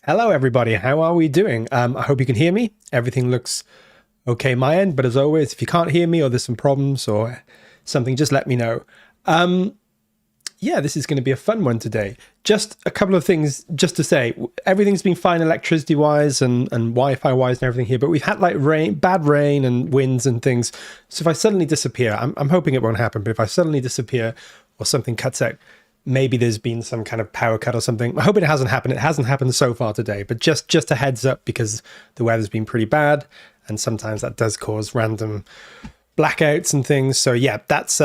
Hello, everybody. How are we doing? I hope you can hear me. Everything looks okay my end, but as always, if you can't hear me or there's some problems or something, just let me know. Yeah, this is going to be a fun one today. Just a couple of things just to say. Everything's been fine electricity-wise and Wi-Fi-wise and everything here, but we've had like bad rain and winds and things. So if I suddenly disappear, I'm hoping it won't happen, but if I suddenly disappear or something cuts out, maybe there's been some kind of power cut or something. I hope it hasn't happened. It hasn't happened so far today, but just a heads up because the weather's been pretty bad and sometimes that does cause random blackouts and things. So yeah, that's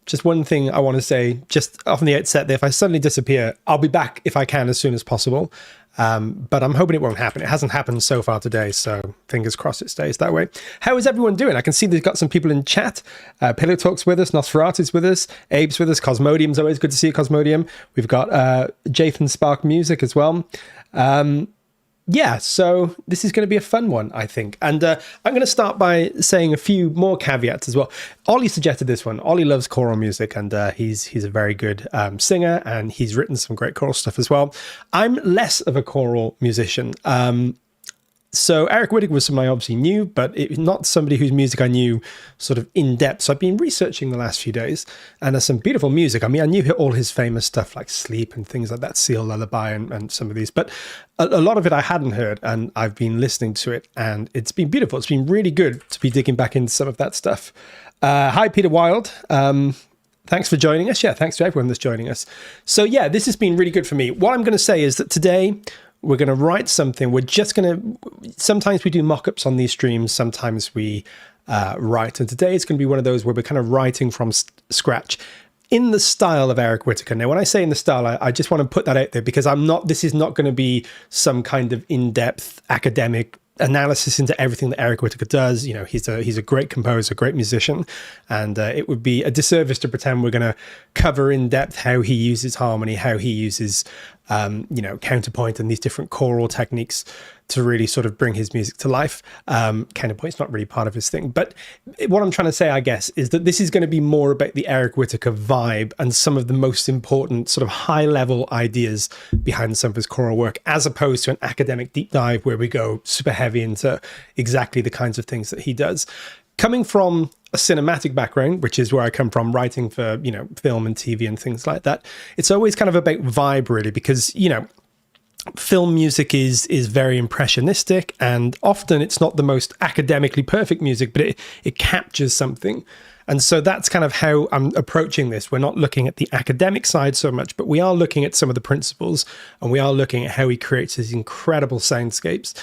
just one thing I want to say just off the outset that if I suddenly disappear, I'll be back if I can as soon as possible. But I'm hoping it won't happen. It hasn't happened so far today, so fingers crossed it stays that way. How is everyone doing? I can see they've got some people in chat. Pillow Talk's with us, Nosferatu's with us, Abe's with us, Cosmodium's always good to see you, Cosmodium. We've got Jathan Spark Music as well. Yeah, so this is going to be a fun one, I think. And I'm going to start by saying a few more caveats as well. Ollie suggested this one. Ollie loves choral music, and he's a very good singer, and he's written some great choral stuff as well. I'm less of a choral musician. So Eric Whitacre was somebody I obviously knew, but not somebody whose music I knew sort of in depth. So I've been researching the last few days, and there's some beautiful music. I mean, I knew all his famous stuff like Sleep and things like that, Seal Lullaby and some of these, but a lot of it I hadn't heard, and I've been listening to it, and it's been beautiful. It's been really good to be digging back into some of that stuff. Hi, Peter Wilde. Thanks for joining us. Yeah, thanks to everyone that's joining us. So yeah, this has been really good for me. What I'm going to say is that today, we're going to write something. We're just going to, sometimes we do mock-ups on these streams. Sometimes we write. And today it's going to be one of those where we're kind of writing from scratch in the style of Eric Whitacre. Now, when I say in the style, I just want to put that out there because this is not going to be some kind of in-depth academic analysis into everything that Eric Whitacre does. You know, he's a great composer, great musician, and it would be a disservice to pretend we're going to cover in depth how he uses harmony, how he uses counterpoint and these different choral techniques to really sort of bring his music to life. Counterpoint's not really part of his thing, but what I'm trying to say, I guess, is that this is going to be more about the Eric Whitacre vibe and some of the most important sort of high level ideas behind some of his choral work, as opposed to an academic deep dive where we go super heavy into exactly the kinds of things that he does. Coming from a cinematic background, which is where I come from, writing for, film and TV and things like that, it's always kind of about vibe, really, because, film music is very impressionistic, and often it's not the most academically perfect music, but it captures something. And so that's kind of how I'm approaching this. We're not looking at the academic side so much, but we are looking at some of the principles, and we are looking at how he creates these incredible soundscapes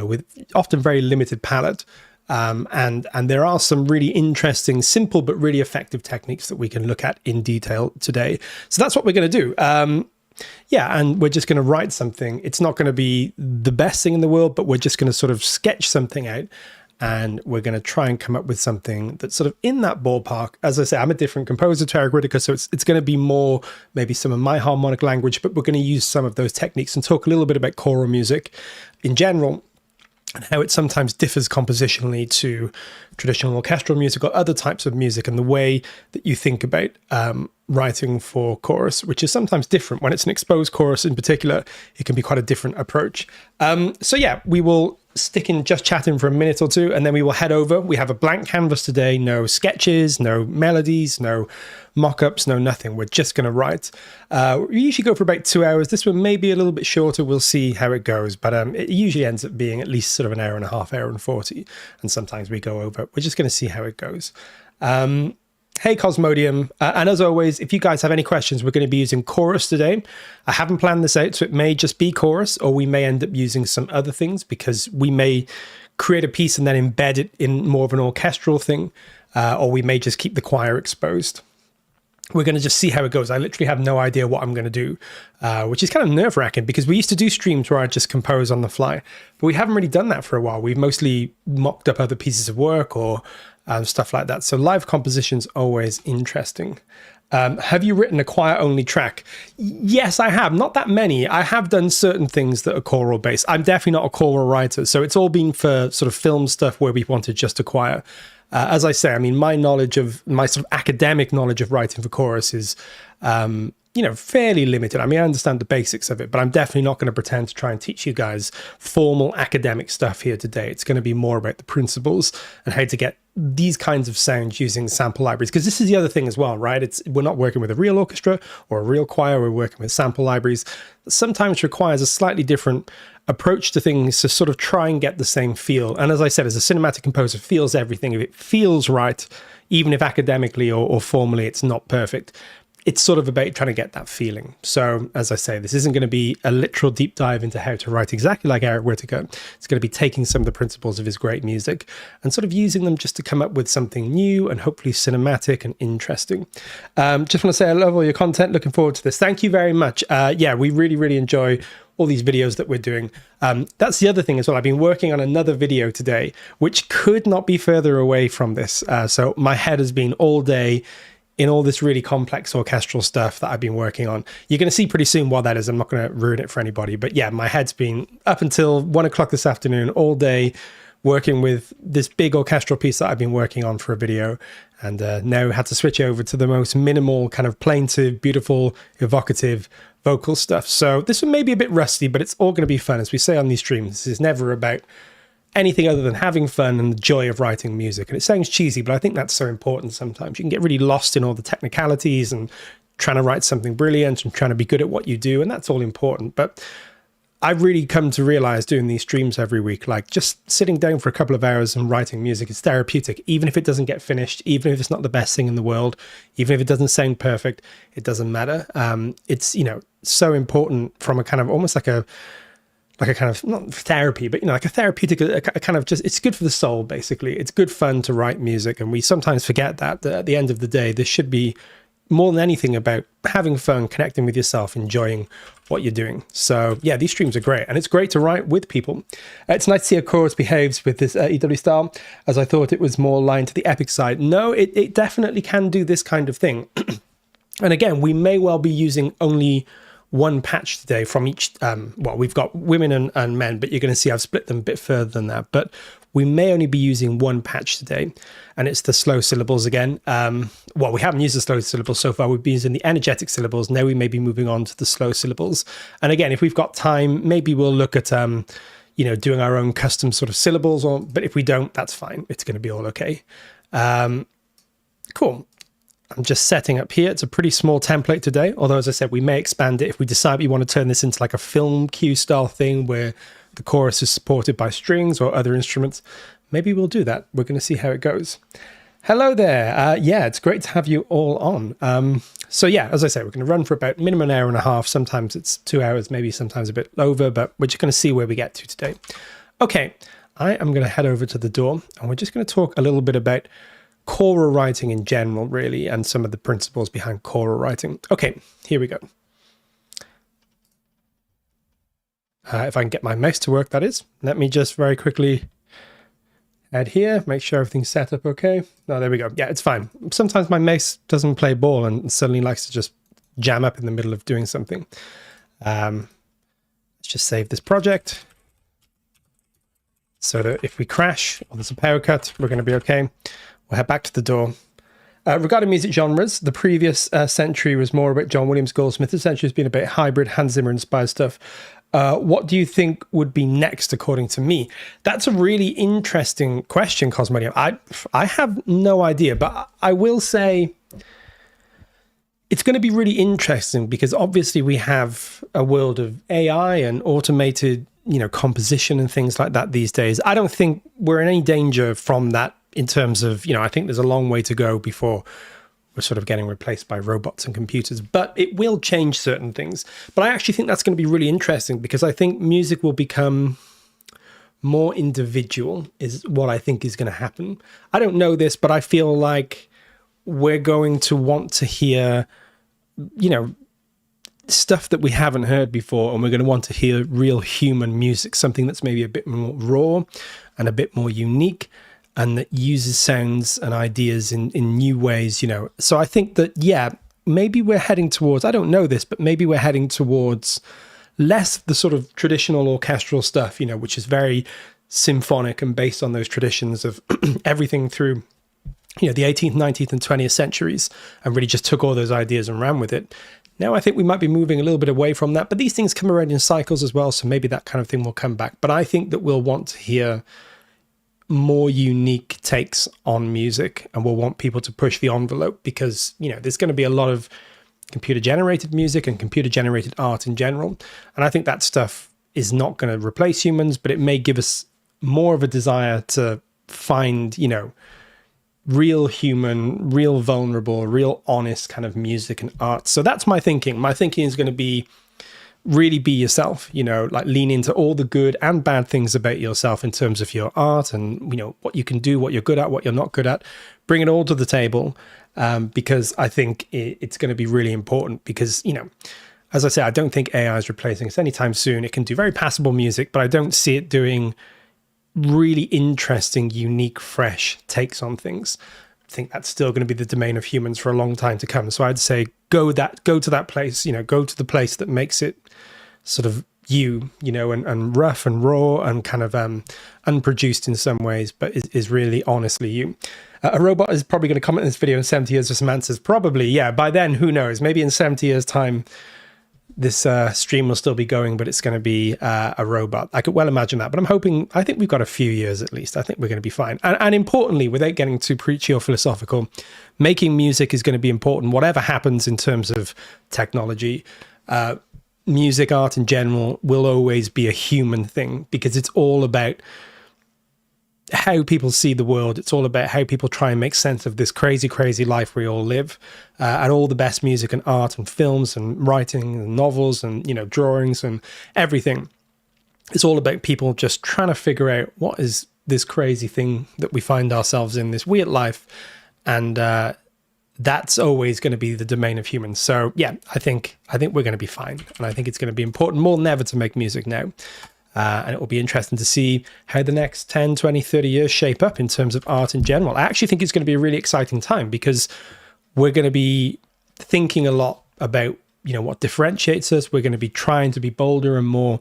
with often very limited palette. And there are some really interesting, simple, but really effective techniques that we can look at in detail today. So that's what we're going to do. And we're just going to write something. It's not going to be the best thing in the world, but we're just going to sort of sketch something out, and we're going to try and come up with something that's sort of in that ballpark. As I say, I'm a different composer to Eric Whitacre, so it's going to be more maybe some of my harmonic language, but we're going to use some of those techniques and talk a little bit about choral music in general, and how it sometimes differs compositionally to traditional orchestral music or other types of music, and the way that you think about writing for chorus, which is sometimes different. When it's an exposed chorus in particular, it can be quite a different approach. So yeah, we will stick in just chatting for a minute or two, and then we will head over. We have a blank canvas today, no sketches, no melodies, no mock-ups, no nothing. We're just going to write. We usually go for about 2 hours. This one may be a little bit shorter. We'll see how it goes, but it usually ends up being at least sort of an hour and a half, hour and 40, and sometimes we go over. We're just going to see how it goes. Hey, Cosmodium. And as always, if you guys have any questions, we're going to be using chorus today. I haven't planned this out, so it may just be chorus, or we may end up using some other things, because we may create a piece and then embed it in more of an orchestral thing, or we may just keep the choir exposed. We're going to just see how it goes. I literally have no idea what I'm going to do, which is kind of nerve-wracking, because we used to do streams where I just compose on the fly, but we haven't really done that for a while. We've mostly mocked up other pieces of work or stuff like that. So live composition's always interesting. Have you written a choir-only track? Yes, I have. Not that many. I have done certain things that are choral-based. I'm definitely not a choral writer, so it's all been for sort of film stuff where we wanted just a choir. As I say, I mean, my sort of academic knowledge of writing for chorus is you know, fairly limited. I mean, I understand the basics of it, but I'm definitely not going to pretend to try and teach you guys formal academic stuff here today. It's going to be more about the principles and how to get these kinds of sounds using sample libraries. Because this is the other thing as well, right? We're not working with a real orchestra or a real choir. We're working with sample libraries. Sometimes requires a slightly different approach to things to sort of try and get the same feel. And as I said, as a cinematic composer, feels everything. If it feels right, even if academically or formally it's not perfect, it's sort of about trying to get that feeling. So as I say, this isn't going to be a literal deep dive into how to write exactly like Eric Whitacre. It's going to be taking some of the principles of his great music and sort of using them just to come up with something new and hopefully cinematic and interesting. Just want to say I love all your content. Looking forward to this. Thank you very much. Yeah, we really, really enjoy all these videos that we're doing. That's the other thing as well. I've been working on another video today, which could not be further away from this. So my head has been all day in all this really complex orchestral stuff that I've been working on. You're going to see pretty soon what that is. I'm not going to ruin it for anybody, but yeah, my head's been up until 1 o'clock this afternoon, all day working with this big orchestral piece that I've been working on for a video, and now had to switch over to the most minimal kind of plaintive, beautiful, evocative vocal stuff. So this one may be a bit rusty, but it's all going to be fun. As we say on these streams, this is never about anything other than having fun and the joy of writing music. And it sounds cheesy, but I think that's so important sometimes. You can get really lost in all the technicalities and trying to write something brilliant and trying to be good at what you do, and that's all important. But I've really come to realize doing these streams every week, like just sitting down for a couple of hours and writing music is therapeutic, even if it doesn't get finished, even if it's not the best thing in the world, even if it doesn't sound perfect, it doesn't matter. It's, you know, so important from a kind of almost like a kind of, not therapy, but, you know, like a therapeutic, a kind of just, it's good for the soul, basically. It's good fun to write music. And we sometimes forget that at the end of the day, this should be more than anything about having fun, connecting with yourself, enjoying what you're doing. So yeah, these streams are great. And it's great to write with people. It's nice to see how Chorus behaves with this EW style, as I thought it was more aligned to the epic side. No, it definitely can do this kind of thing. And again, we may well be using only one patch today from each, well, we've got women and men, but you're going to see I've split them a bit further than that. But we may only be using one patch today, and it's the slow syllables again. Well, we haven't used the slow syllables so far. We've been using the energetic syllables. Now we may be moving on to the slow syllables. And again, if we've got time, maybe we'll look at, you know, doing our own custom sort of syllables, but if we don't, that's fine. It's going to be all okay. Cool. I'm just setting up here. It's a pretty small template today, although as I said, we may expand it if we decide we want to turn this into like a film cue style thing where the chorus is supported by strings or other instruments. Maybe we'll do that. We're going to see how it goes. Hello there. Yeah, it's great to have you all on. So yeah, as I say, we're going to run for about minimum an hour and a half. Sometimes it's 2 hours, maybe sometimes a bit over, but we're just going to see where we get to today. Okay, I am going to head over to the door and we're just going to talk a little bit about choral writing in general, really, and some of the principles behind choral writing. Okay, here we go. If I can get my mouse to work, that is. Let me just very quickly add here, make sure everything's set up okay. Oh, there we go. Yeah, it's fine. Sometimes my mouse doesn't play ball and suddenly likes to just jam up in the middle of doing something. Let's just save this project so that if we crash or there's a power cut, we're going to be okay. We'll head back to the door. Regarding music genres, the previous century was more about John Williams, Goldsmith. This century has been a bit hybrid, Hans Zimmer inspired stuff. What do you think would be next, according to me? That's a really interesting question, Cosmodium. I have no idea, but I will say it's going to be really interesting because obviously we have a world of AI and automated, you know, composition and things like that these days. I don't think we're in any danger from that in terms of, you know, I think there's a long way to go before we're sort of getting replaced by robots and computers, but it will change certain things. But I actually think that's going to be really interesting because I think music will become more individual is what I think is going to happen. I don't know this, but I feel like we're going to want to hear, you know, stuff that we haven't heard before, and we're going to want to hear real human music, something that's maybe a bit more raw and a bit more unique, and that uses sounds and ideas in new ways, you know. So I think that, yeah, maybe we're heading towards, I don't know this, but maybe we're heading towards less of the sort of traditional orchestral stuff, you know, which is very symphonic and based on those traditions of everything through, you know, the 18th, 19th and 20th centuries, and really just took all those ideas and ran with it. Now I think we might be moving a little bit away from that, but these things come around in cycles as well, so maybe that kind of thing will come back. But I think that we'll want to hear more unique takes on music, and we'll want people to push the envelope because, you know, there's going to be a lot of computer-generated music and computer-generated art in general. And I think that stuff is not going to replace humans, but it may give us more of a desire to find, you know, real human, real vulnerable, real honest kind of music and art. So that's my thinking. My thinking is going to be really be yourself, you know, like lean into all the good and bad things about yourself in terms of your art and, you know, what you can do, what you're good at, what you're not good at. Bring it all to the table because I think it's going to be really important because, you know, as I say, I don't think AI is replacing us anytime soon. It can do very passable music, but I don't see it doing really interesting, unique, fresh takes on things. I think that's still going to be the domain of humans for a long time to come. So I'd say go to that place, you know, go to the place that makes it sort of you know, and rough and raw and kind of unproduced in some ways, but is really honestly you. A robot is probably going to comment in this video in 70 years with some answers. Probably, yeah. By then, who knows? Maybe in 70 years' time, this stream will still be going, but it's going to be a robot. I could well imagine that, but I think we've got a few years at least. I think we're going to be fine. And importantly, without getting too preachy or philosophical, making music is going to be important. Whatever happens in terms of technology, music, art in general will always be a human thing because it's all about how people see the world. It's all about how people try and make sense of this crazy, crazy life we all live. And all the best music and art and films and writing and novels and, you know, drawings and everything. It's all about people just trying to figure out what is this crazy thing that we find ourselves in, this weird life. And that's always going to be the domain of humans. So yeah, I think we're going to be fine. And I think it's going to be important more than ever to make music now. And it will be interesting to see how the next 10, 20, 30 years shape up in terms of art in general. I actually think it's going to be a really exciting time because we're going to be thinking a lot about, you know, what differentiates us. We're going to be trying to be bolder and more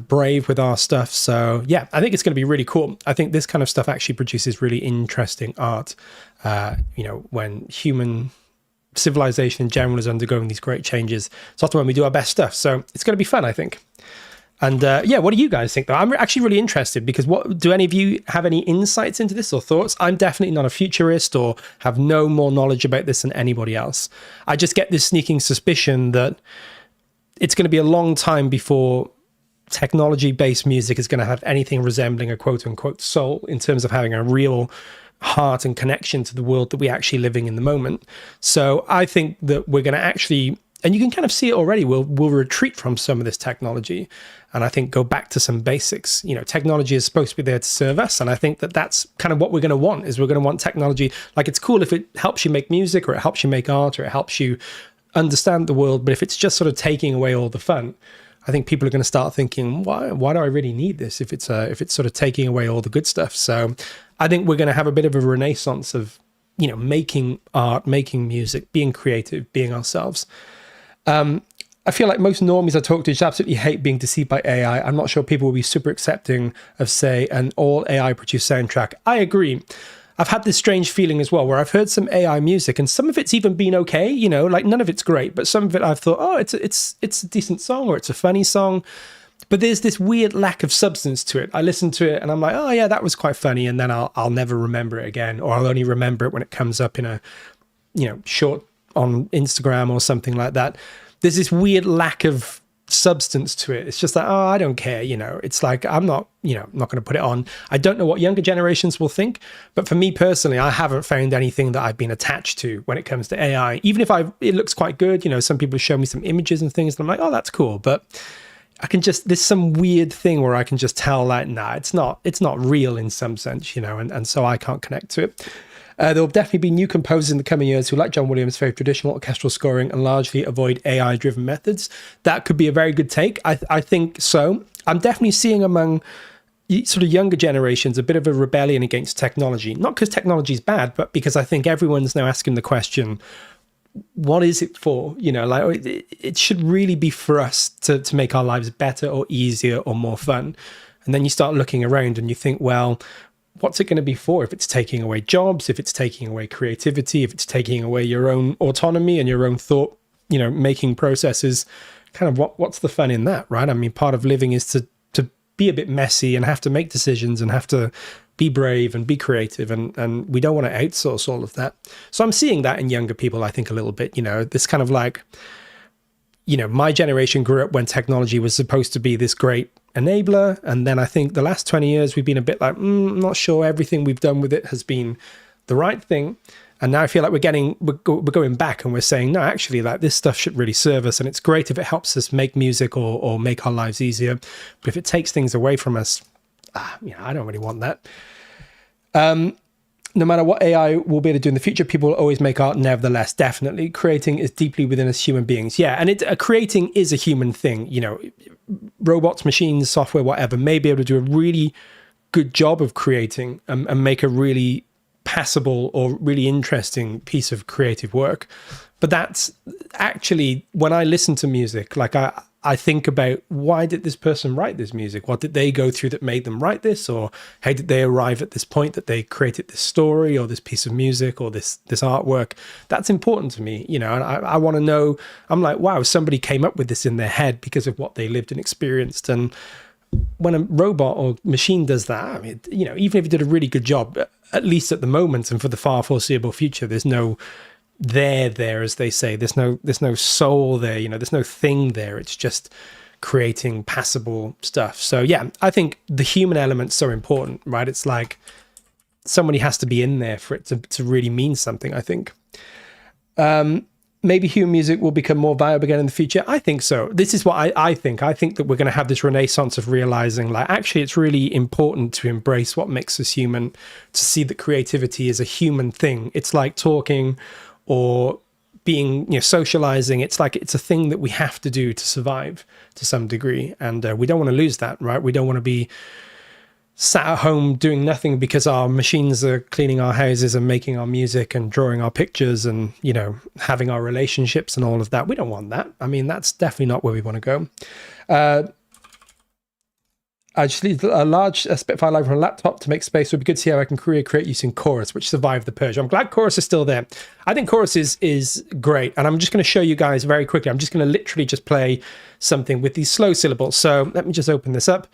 brave with our stuff. So yeah, I think it's going to be really cool. I think this kind of stuff actually produces really interesting art, you know, when human civilization in general is undergoing these great changes. It's often when we do our best stuff. So it's going to be fun, I think. And yeah, what do you guys think though? I'm actually really interested because do any of you have any insights into this or thoughts? I'm definitely not a futurist or have no more knowledge about this than anybody else. I just get this sneaking suspicion that it's going to be a long time before technology-based music is going to have anything resembling a quote-unquote soul in terms of having a real heart and connection to the world that we're actually living in the moment. So I think that we're going to actually, and you can kind of see it already, we'll retreat from some of this technology and I think go back to some basics. You know, technology is supposed to be there to serve us, and I think that that's kind of what we're going to want, is we're going to want technology. Like, it's cool if it helps you make music or it helps you make art or it helps you understand the world, but if it's just sort of taking away all the fun, I think people are going to start thinking, why do I really need this if it's sort of taking away all the good stuff? So I think we're going to have a bit of a renaissance of, you know, making art, making music, being creative, being ourselves. I feel like most normies I talk to just absolutely hate being deceived by AI. I'm not sure people will be super accepting of, say, an all AI produced soundtrack. I agree. I've had this strange feeling as well, where I've heard some AI music and some of it's even been okay, you know, like none of it's great, but some of it I've thought, oh, it's a decent song or it's a funny song. But there's this weird lack of substance to it. I listen to it and I'm like, oh yeah, that was quite funny. And then I'll never remember it again, or I'll only remember it when it comes up in a, you know, short on Instagram or something like that. There's this weird lack of substance to it. It's just like, oh, I don't care, you know. It's like, I'm not going to put it on. I don't know what younger generations will think, but for me personally, I haven't found anything that I've been attached to when it comes to AI. Even if it looks quite good, you know, some people show me some images and things and I'm like, oh, that's cool, but I can just, there's some weird thing where I can just tell like, nah, it's not real in some sense, you know, and so I can't connect to it. There will definitely be new composers in the coming years who, like John Williams, favor traditional orchestral scoring and largely avoid AI-driven methods. That could be a very good take. I think so. I'm definitely seeing among sort of younger generations a bit of a rebellion against technology. Not because technology is bad, but because I think everyone's now asking the question, what is it for? You know, like it should really be for us to make our lives better or easier or more fun. And then you start looking around and you think, well, what's it going to be for if it's taking away jobs, if it's taking away creativity, if it's taking away your own autonomy and your own thought you know, making process is kind of what's the fun in that, right? I mean, part of living is to be a bit messy and have to make decisions and have to be brave and be creative, and we don't want to outsource all of that. So I'm seeing that in younger people, I think, a little bit, you know, this kind of like, you know, my generation grew up when technology was supposed to be this great enabler, and then I think the last 20 years we've been a bit like, I'm not sure everything we've done with it has been the right thing. And now I feel like we're going back and we're saying, no, actually, like this stuff should really serve us, and it's great if it helps us make music or make our lives easier. But if it takes things away from us, you know, I don't really want that. No matter what AI will be able to do in the future, people will always make art nevertheless. Definitely. Creating is deeply within us human beings. Yeah, and creating is a human thing. You know, robots, machines, software, whatever, may be able to do a really good job of creating and make a really passable or really interesting piece of creative work. But that's actually, when I listen to music, like I think about, why did this person write this music? What did they go through that made them write this? Or how did they arrive at this point that they created this story or this piece of music or this artwork? That's important to me, you know, and I want to know. I'm like, wow, somebody came up with this in their head because of what they lived and experienced. And when a robot or machine does that, I mean, you know, even if it did a really good job, at least at the moment and for the far foreseeable future, there's no there, as they say. There's no soul there, you know, there's no thing there. It's just creating passable stuff. So yeah, I think the human element's so important, right? It's like somebody has to be in there for it to really mean something, I think. Maybe human music will become more viable again in the future. I think so. This is what I think. I think that we're going to have this renaissance of realizing, like, actually, it's really important to embrace what makes us human, to see that creativity is a human thing. It's like talking or being, you know, socializing. It's like, it's a thing that we have to do to survive to some degree. And we don't want to lose that, right? We don't want to be sat at home doing nothing because our machines are cleaning our houses and making our music and drawing our pictures and, you know, having our relationships and all of that. We don't want that. I mean, that's definitely not where we want to go. I just need a large Spitfire library on a laptop to make space. It would be good to see how I can create using Chorus, which survived the purge. I'm glad Chorus is still there. I think Chorus is great. And I'm just going to show you guys very quickly. I'm just going to literally just play something with these slow syllables. So let me just open this up.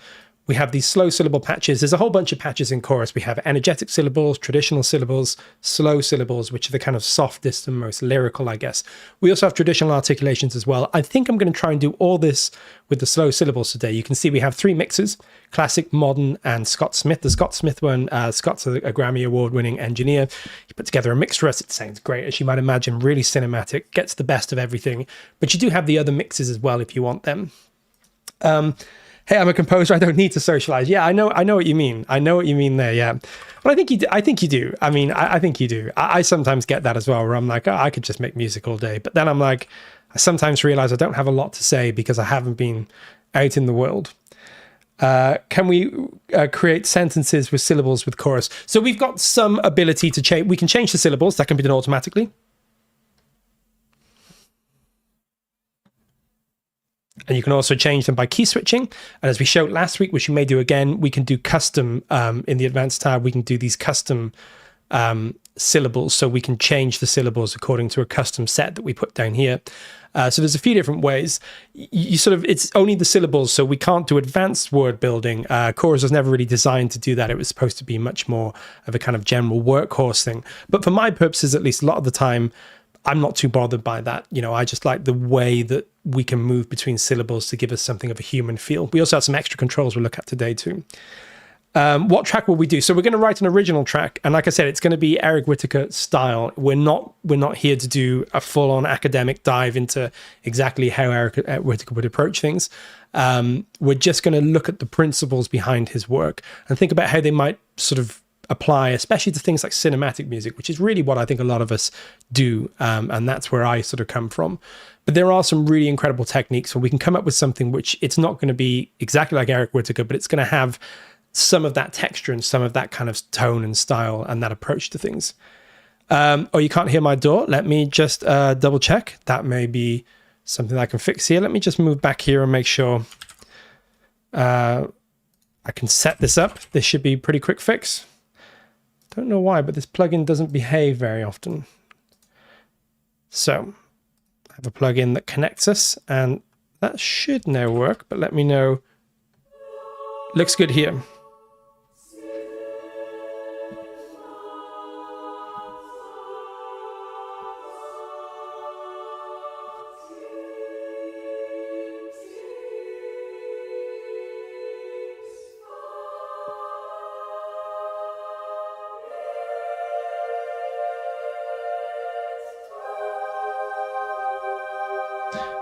We have these slow syllable patches. There's a whole bunch of patches in Chorus. We have energetic syllables, traditional syllables, slow syllables, which are the kind of softest and most lyrical, I guess. We also have traditional articulations as well. I think I'm going to try and do all this with the slow syllables today. You can see we have 3 mixes: classic, modern, and Scott Smith. The Scott Smith one, Scott's a Grammy Award-winning engineer. He put together a mix for us. It sounds great, as you might imagine, really cinematic, gets the best of everything. But you do have the other mixes as well if you want them. Hey, I'm a composer. I don't need to socialize. Yeah, I know what you mean. I know what you mean there. Yeah, but I think you do. I think you do. I mean, I think you do. I sometimes get that as well, where I'm like, oh, I could just make music all day. But then I'm like, I sometimes realize I don't have a lot to say because I haven't been out in the world. Can we create sentences with syllables with Chorus? So we've got some ability to change. We can change the syllables. That can be done automatically. And you can also change them by key switching. And as we showed last week, which you may do again, we can do custom in the advanced tab. We can do these custom syllables. So we can change the syllables according to a custom set that we put down here. So there's a few different ways. You sort of, it's only the syllables. So we can't do advanced word building. Chorus was never really designed to do that. It was supposed to be much more of a kind of general workhorse thing. But for my purposes, at least a lot of the time, I'm not too bothered by that. You know, I just like the way that we can move between syllables to give us something of a human feel. We also have some extra controls we'll look at today too. What track will we do? So we're going to write an original track. And like I said, it's going to be Eric Whitacre style. We're not here to do a full-on academic dive into exactly how Eric Whitacre would approach things. We're just going to look at the principles behind his work and think about how they might sort of apply, especially to things like cinematic music, which is really what I think a lot of us do. And that's where I sort of come from. But there are some really incredible techniques where we can come up with something which it's not going to be exactly like Eric Whitacre, but it's going to have some of that texture and some of that kind of tone and style and that approach to things. Oh, you can't hear my door. Let me just double check. That may be something I can fix here. Let me just move back here and make sure I can set this up. This should be a pretty quick fix. Don't know why, but this plugin doesn't behave very often. So have a plugin that connects us, and that should now work, but let me know. Looks good here.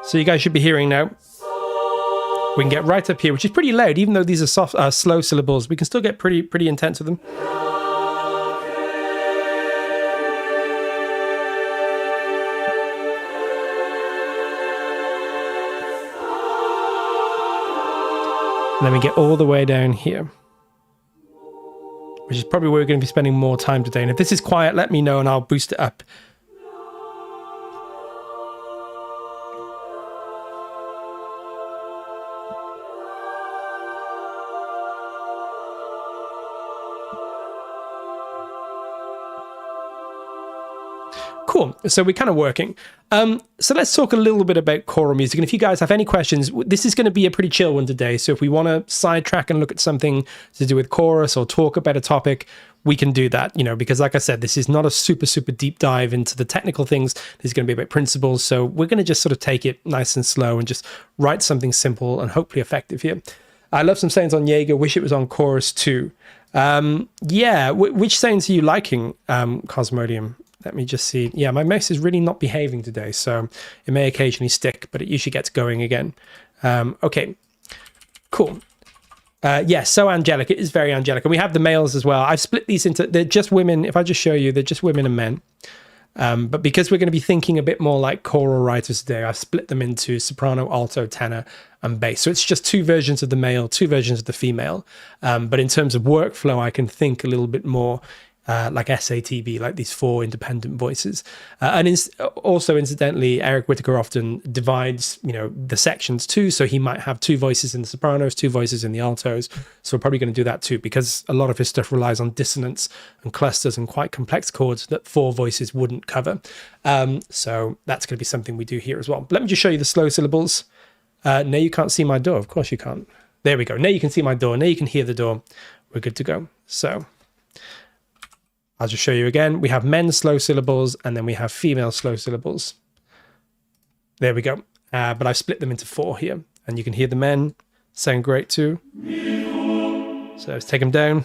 So you guys should be hearing now. We can get right up here, which is pretty loud, even though these are soft, slow syllables. We can still get pretty intense with them. And then we get all the way down here, which is probably where we're going to be spending more time today. And if this is quiet, let me know and I'll boost it up. Cool. So we're kind of working. So let's talk a little bit about choral music. And if you guys have any questions, this is going to be a pretty chill one today. So if we want to sidetrack and look at something to do with chorus or talk about a topic, we can do that, you know, because like I said, this is not a super deep dive into the technical things. This is going to be about principles. So we're going to just sort of take it nice and slow and just write something simple and hopefully effective here. I love some sounds on Jaeger. Wish it was on chorus too. Yeah. Which sounds are you liking, Cosmodium? Let me just see. Yeah, my mouse is really not behaving today, so it may occasionally stick, but it usually gets going again. Okay, cool. Yeah, so angelic. It is very angelic. And we have the males as well. I've split these into, they're just women. If I just show you, they're just women and men. But because we're going to be thinking a bit more like choral writers today, I've split them into soprano, alto, tenor, and bass. So it's just two versions of the male, two versions of the female. But in terms of workflow, I can think a little bit more like SATB, like these four independent voices. Also, incidentally, Eric Whitacre often divides, you know, the sections too. So he might have two voices in the sopranos, two voices in the altos. So we're probably going to do that too, because a lot of his stuff relies on dissonance and clusters and quite complex chords that four voices wouldn't cover. So that's going to be something we do here as well. But let me just show you the slow syllables. No, you can't see my door. Of course you can't. There we go. Now you can see my door. Now you can hear the door. We're good to go. So I'll just show you again. We have men's slow syllables and then we have female slow syllables. There we go. But I've split them into four here. And you can hear the men sound great too. So let's take them down.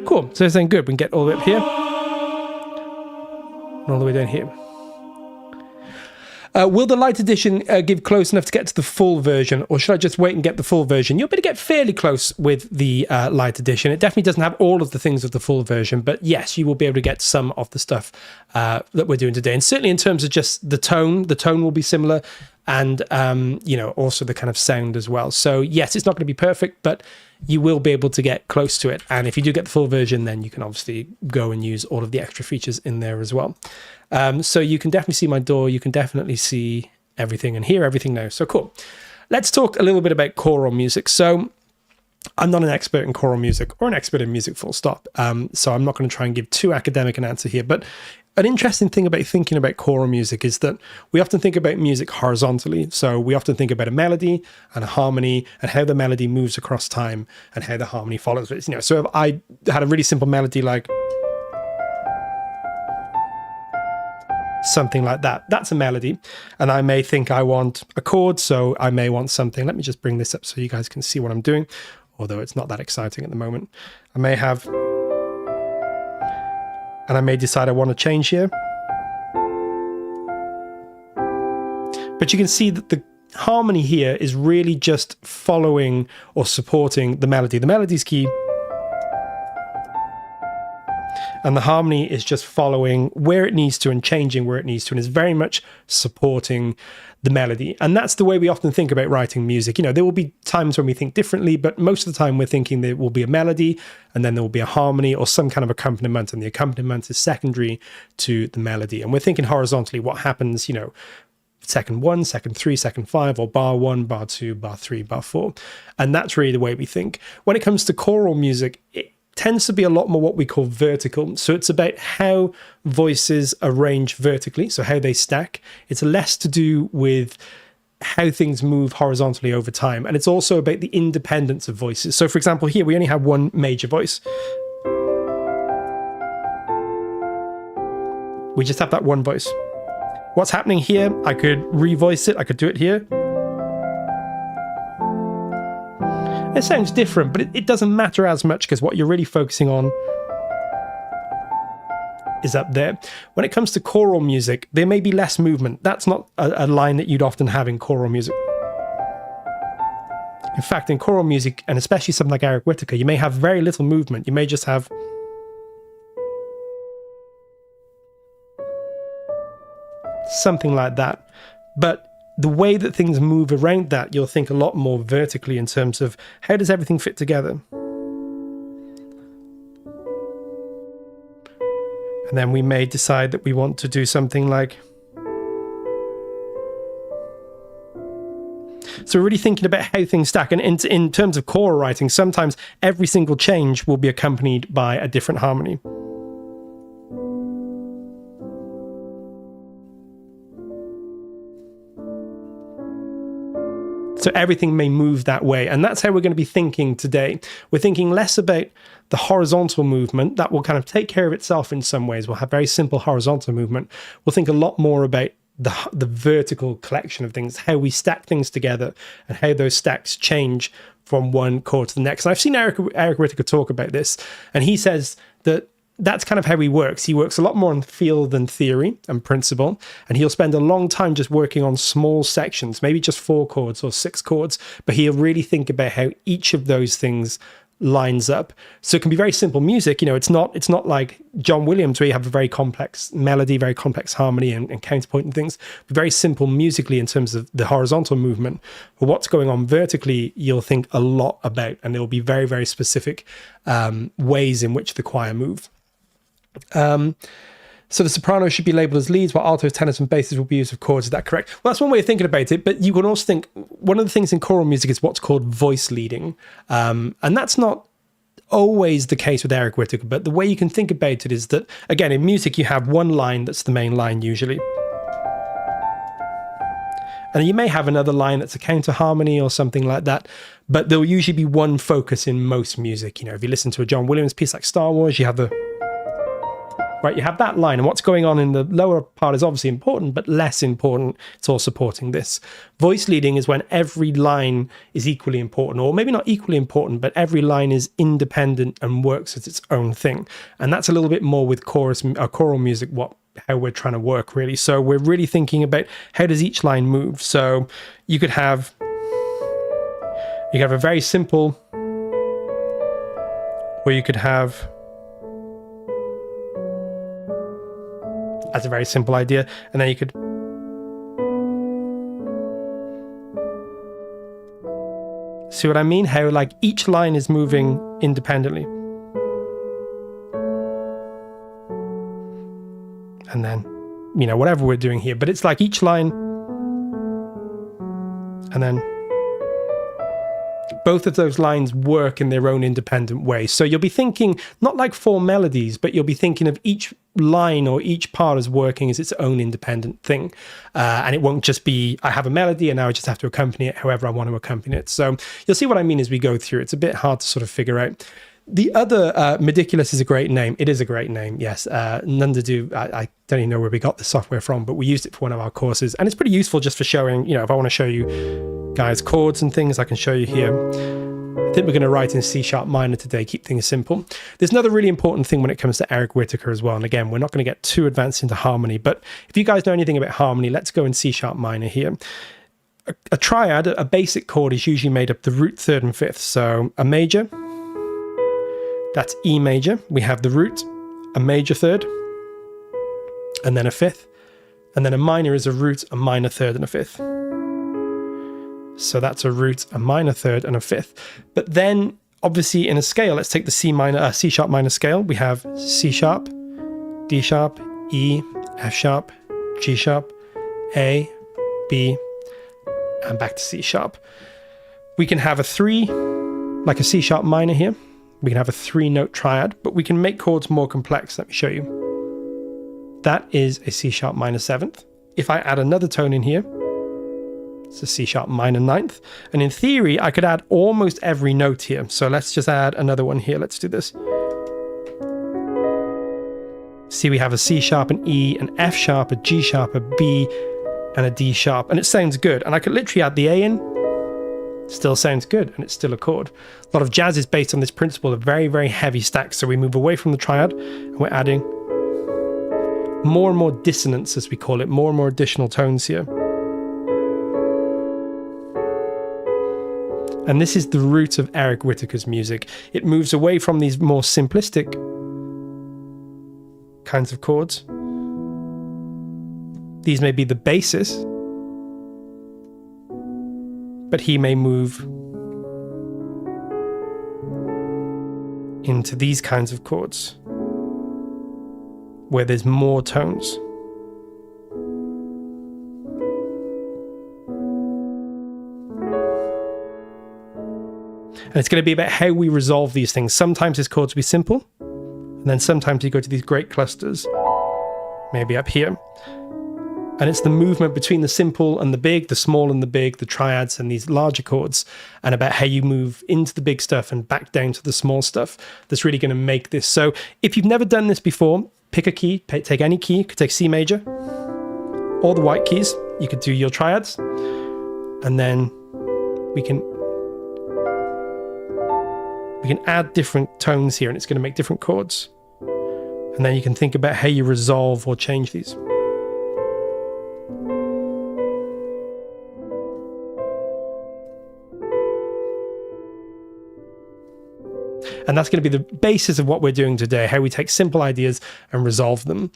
Cool, so it's saying good. We can get all the way up here and all the way down here. Will the light edition give close enough to get to the full version, or should I just wait and get the full version? You'll be able to get fairly close with the light edition. It definitely doesn't have all of the things of the full version, but yes, you will be able to get some of the stuff that we're doing today. And certainly in terms of just the tone will be similar, and you know, also the kind of sound as well. So yes, it's not going to be perfect, but you will be able to get close to it. And if you do get the full version, then you can obviously go and use all of the extra features in there as well. So you can definitely see my door. You can definitely see everything and hear everything now. So cool. Let's talk a little bit about choral music. So I'm not an expert in choral music or an expert in music full stop. So I'm not going to try and give too academic an answer here, but an interesting thing about thinking about choral music is that we often think about music horizontally. So we often think about a melody and a harmony and how the melody moves across time and how the harmony follows it. You know, so if I had a really simple melody like something like that, that's a melody. And I may think I want a chord, so I may want something. Let me just bring this up so you guys can see what I'm doing, although it's not that exciting at the moment. I may have... and I may decide I want to change here. But you can see that the harmony here is really just following or supporting the melody. The melody's key. and the harmony is just following where it needs to and changing where it needs to, and is very much supporting the melody. And that's the way we often think about writing music. You know, there will be times when we think differently, but most of the time we're thinking there will be a melody and then there will be a harmony or some kind of accompaniment, and the accompaniment is secondary to the melody. And we're thinking horizontally what happens, you know, second 1, second 3, second 5, or bar 1, bar 2, bar 3, bar 4. And that's really the way we think. When it comes to choral music, it tends to be a lot more what we call vertical. So it's about how voices arrange vertically, so how they stack. It's less to do with how things move horizontally over time. And it's also about the independence of voices. So for example, here we only have one major voice. We just have that one voice. What's happening here, I could revoice it, I could do it here. It sounds different, but it doesn't matter as much because what you're really focusing on is up there. When it comes to choral music, there may be less movement. That's not a line that you'd often have in choral music. In fact, in choral music, and especially something like Eric Whitacre, you may have very little movement. You may just have something like that. But the way that things move around that, you'll think a lot more vertically in terms of how does everything fit together? And then we may decide that we want to do something like... So we're really thinking about how things stack. And in terms of choral writing, sometimes every single change will be accompanied by a different harmony. So everything may move that way. And that's how we're going to be thinking today. We're thinking less about the horizontal movement. That will kind of take care of itself in some ways. We'll have very simple horizontal movement. We'll think a lot more about the vertical collection of things, how we stack things together and how those stacks change from one chord to the next. And I've seen Eric Whitacre talk about this, and he says that that's kind of how he works. He works a lot more on feel than theory and principle, and he'll spend a long time just working on small sections, maybe just 4 chords or 6 chords, but he'll really think about how each of those things lines up. So it can be very simple music. You know, it's not like John Williams where you have a very complex melody, very complex harmony and counterpoint and things. Very simple musically in terms of the horizontal movement. But what's going on vertically, you'll think a lot about, and there will be very, very specific ways in which the choir move. So the soprano should be labeled as leads, while altos, tenors, and basses will be used of chords. Is that correct? Well, that's one way of thinking about it, but you can also think, one of the things in choral music is what's called voice leading. And that's not always the case with Eric Whitacre, but the way you can think about it is that, again, in music, you have one line that's the main line usually. And you may have another line that's a counter harmony or something like that, but there'll usually be one focus in most music. You know, if you listen to a John Williams piece like Star Wars, you have right, you have that line, and what's going on in the lower part is obviously important, but less important. It's all supporting this. Voice leading is when every line is equally important, or maybe not equally important, but every line is independent and works as its own thing. And that's a little bit more with choral music, how we're trying to work, really. So we're really thinking about how does each line move. So you could have a very simple, or you could have, as a very simple idea, and then you could see what I mean? How like each line is moving independently. And then, you know, whatever we're doing here, but it's like each line, and then both of those lines work in their own independent way. So you'll be thinking, not like 4 melodies, but you'll be thinking of each line or each part as working as its own independent thing. And it won't just be, I have a melody and now I just have to accompany it however I want to accompany it. So you'll see what I mean as we go through. It's a bit hard to sort of figure out. The other, Meticulous is a great name. It is a great name, yes. Nundadu, I don't even know where we got the software from, but we used it for one of our courses. And it's pretty useful just for showing, you know, if I want to show you guys chords and things, I can show you here. I think we're going to write in C# minor today, keep things simple. There's another really important thing when it comes to Eric Whitacre as well. And again, we're not going to get too advanced into harmony, but if you guys know anything about harmony, let's go in C# minor here. A triad, a basic chord, is usually made up the root, 3rd, and 5th. So a major, that's E major. We have the root, a major third, and then a fifth. And then a minor is a root, a minor third, and a fifth. So that's a root, a minor third, and a fifth. But then, obviously, in a scale, let's take the C sharp minor scale. We have C sharp, D sharp, E, F sharp, G sharp, A, B, and back to C sharp. We can have a 3, like a C sharp minor here. We can have a 3-note triad, but we can make chords more complex. Let me show you. That is a C sharp minor 7th. If I add another tone in here, it's a C sharp minor 9th. And in theory, I could add almost every note here. So let's just add another one here. Let's do this. See, we have a C sharp, an E, an F sharp, a G sharp, a B, and a D sharp. And it sounds good. And I could literally add the A in. Still sounds good, and it's still a chord. A lot of jazz is based on this principle of very, very heavy stacks. So we move away from the triad, and we're adding more and more dissonance, as we call it, more and more additional tones here. And this is the root of Eric Whitacre's music. It moves away from these more simplistic kinds of chords. These may be the basis, but he may move into these kinds of chords where there's more tones. And it's going to be about how we resolve these things. Sometimes his chords will be simple, and then sometimes you go to these great clusters, maybe up here. And it's the movement between the simple and the big, the small and the big, the triads and these larger chords, and about how you move into the big stuff and back down to the small stuff that's really going to make this. So if you've never done this before, pick a key, take any key. You could take C major or the white keys. You could do your triads, and then we can add different tones here, and it's going to make different chords. And then you can think about how you resolve or change these. And that's going to be the basis of what we're doing today, how we take simple ideas and resolve them,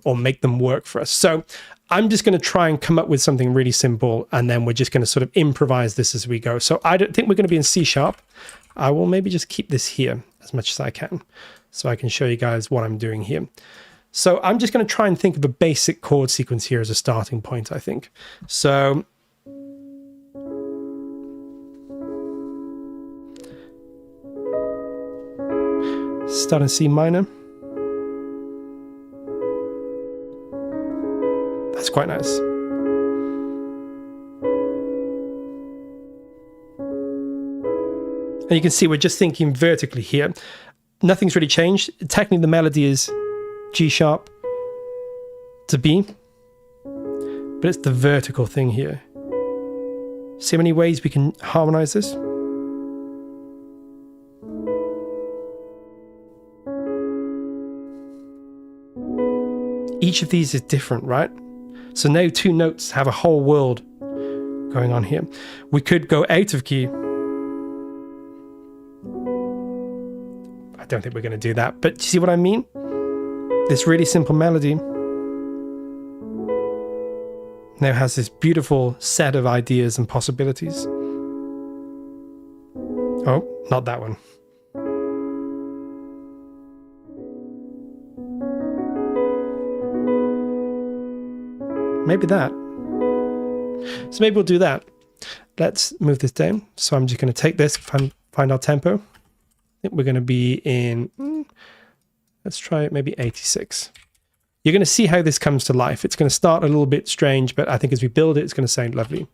or make them work for us. So I'm just going to try and come up with something really simple, and then we're just going to sort of improvise this as we go. So I don't think we're going to be in C sharp. I will maybe just keep this here as much as I can, so I can show you guys what I'm doing here. So I'm just going to try and think of a basic chord sequence here as a starting point, I think. So start in C minor. That's quite nice. And you can see we're just thinking vertically here. Nothing's really changed. Technically, the melody is G sharp to B, but it's the vertical thing here. See how many ways we can harmonize this? Each of these is different, right? So now 2 notes have a whole world going on here. We could go out of key. I don't think we're going to do that, but you see what I mean? This really simple melody now has this beautiful set of ideas and possibilities. Oh, not that one. Maybe that. So maybe we'll do that. Let's move this down. So I'm just going to take this, find our tempo. I think we're going to be in, let's try it, maybe 86. You're going to see how this comes to life. It's going to start a little bit strange, but I think as we build it, it's going to sound lovely.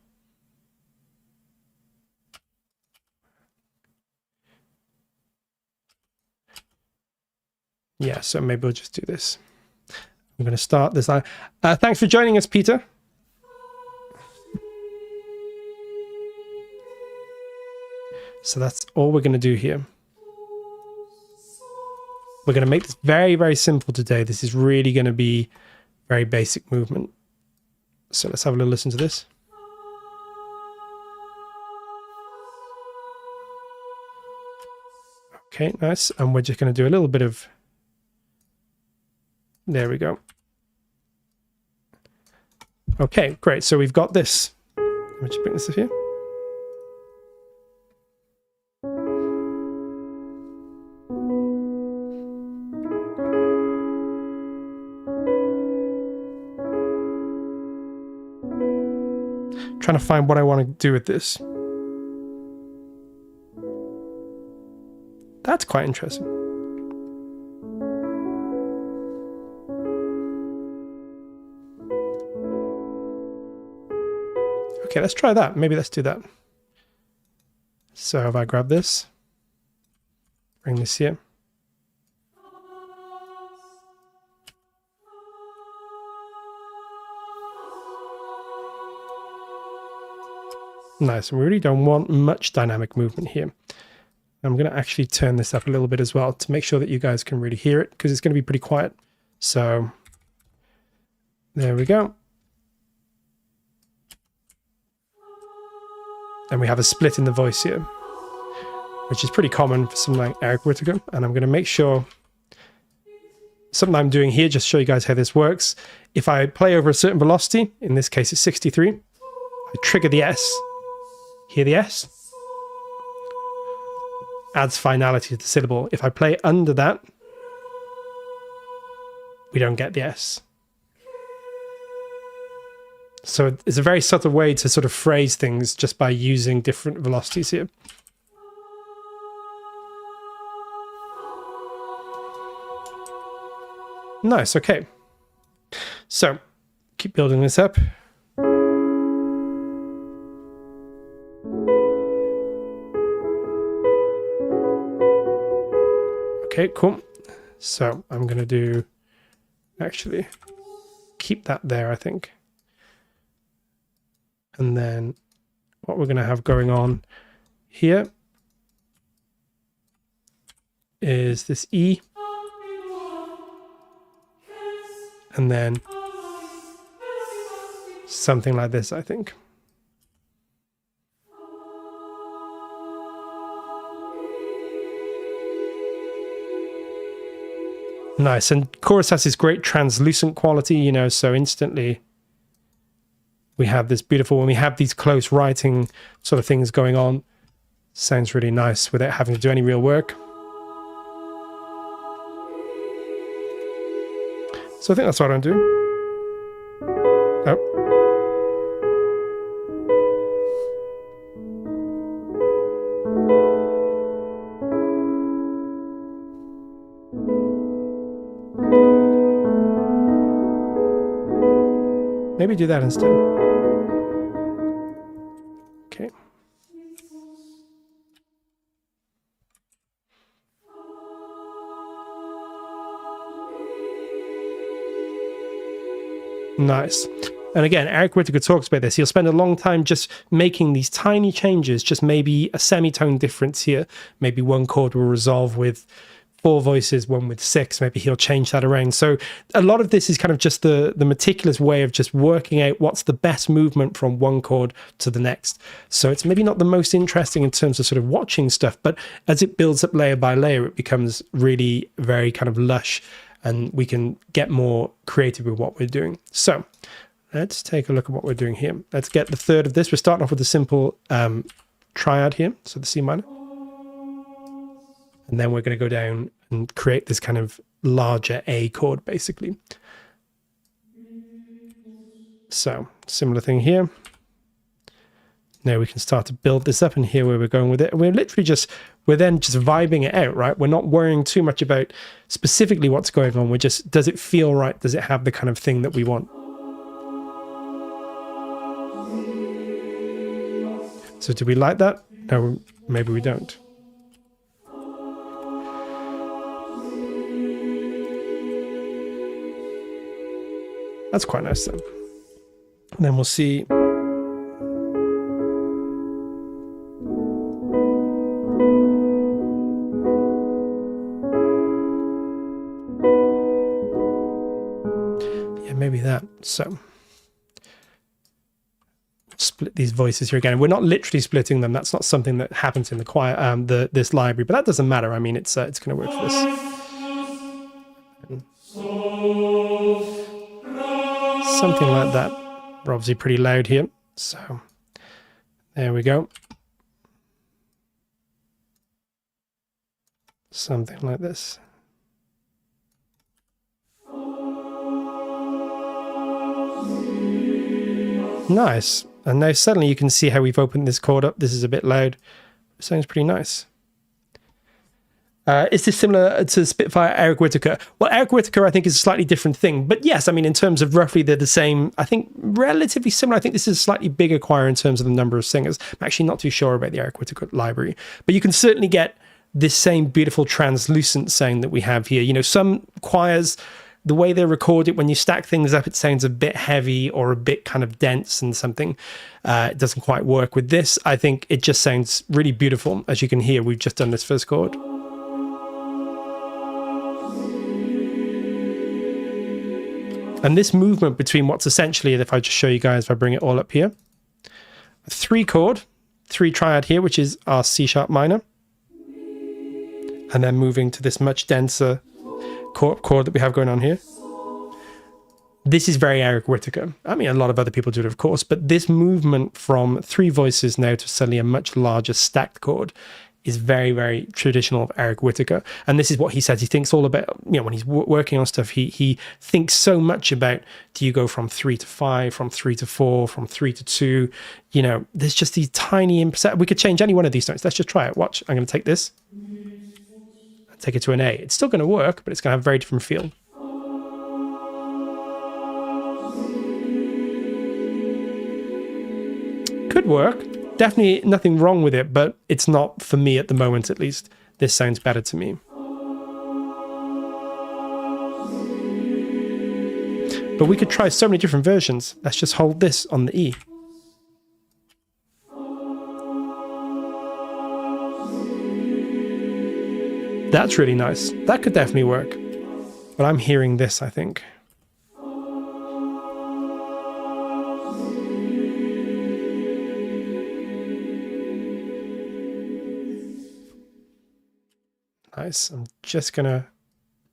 Yeah, so maybe we'll just do this. I'm going to start this line. Thanks for joining us, Peter. So that's all we're going to do here. We're going to make this very, very simple today. This is really going to be very basic movement. So let's have a little listen to this. Okay, nice. And we're just going to do a little bit of There we go. Okay, great. So we've got this. Let me just bring this up here. Trying to find what I want to do with this. That's quite interesting. Okay, let's try that. Maybe let's do that. So if I grab this, bring this here. Nice, and we really don't want much dynamic movement here. I'm going to actually turn this up a little bit as well to make sure that you guys can really hear it, because it's going to be pretty quiet. So there we go. And we have a split in the voice here, which is pretty common for something like Eric Whitacre. And I'm going to make sure, something I'm doing here, just to show you guys how this works. If I play over a certain velocity, in this case it's 63, I trigger the S. Hear the S? Adds finality to the syllable. If I play under that, we don't get the S. So it's a very subtle way to sort of phrase things just by using different velocities here. Nice, okay. So keep building this up. Okay, cool. So I'm going to do, actually, keep that there, I think. And then what we're going to have going on here is this E. And then something like this, I think. Nice. And chorus has this great translucent quality, you know, so instantly we have this beautiful, when we have these close writing sort of things going on, sounds really nice without having to do any real work. So I think that's what I'm doing. Oh. Maybe do that instead. Okay. Nice. And again, Eric Whitacre talks about this. He'll spend a long time just making these tiny changes, just maybe a semitone difference here. Maybe one chord will resolve with 4 voices, one with 6, maybe he'll change that around. So a lot of this is kind of just the meticulous way of just working out what's the best movement from one chord to the next. So it's maybe not the most interesting in terms of sort of watching stuff, but as it builds up layer by layer, it becomes really very kind of lush, and we can get more creative with what we're doing. So let's take a look at what we're doing here. Let's get the third of this. We're starting off with a simple triad here, so the C minor. And then we're going to go down and create this kind of larger A chord, basically. So, similar thing here. Now we can start to build this up, and here where we're going with it. And we're literally we're then just vibing it out, right? We're not worrying too much about specifically what's going on. We're just, does it feel right? Does it have the kind of thing that we want? So do we like that? No, maybe we don't. That's quite nice then. And then we'll see. Yeah, maybe that. So split these voices here again. We're not literally splitting them. That's not something that happens in the choir, this library, but that doesn't matter. I mean, it's going to work for this. Something like that. We're obviously pretty loud here. So there we go. Something like this. Nice. And now suddenly you can see how we've opened this chord up. This is a bit loud. It sounds pretty nice. Is this similar to Spitfire Eric Whitacre? Well, Eric Whitacre, I think, is a slightly different thing. But yes, I mean, in terms of roughly they're the same, I think relatively similar. I think this is a slightly bigger choir in terms of the number of singers. I'm actually not too sure about the Eric Whitacre library. But you can certainly get this same beautiful translucent sound that we have here. You know, some choirs, the way they record it, when you stack things up, it sounds a bit heavy or a bit kind of dense and something. It doesn't quite work with this. I think it just sounds really beautiful. As you can hear, we've just done this first chord. And this movement between what's essentially, if I just show you guys, if I bring it all up here, a 3-chord, 3 triad here, which is our C sharp minor. And then moving to this much denser chord that we have going on here. This is very Eric Whitacre. I mean, a lot of other people do it, of course, but this movement from 3 voices now to suddenly a much larger stacked chord is very, very traditional of Eric Whitacre. And this is what he says. He thinks all about, you know, when he's working on stuff, he thinks so much about, do you go from 3 to 5, from 3 to 4, from 3 to 2? You know, there's just these tiny, we could change any one of these notes. Let's just try it. Watch. I'm going to take this, take it to an A. It's still going to work, but it's going to have a very different feel. Could work. Definitely nothing wrong with it, but it's not for me at the moment, at least. This sounds better to me. But we could try so many different versions. Let's just hold this on the E. That's really nice. That could definitely work. But I'm hearing this, I think. Nice. I'm just gonna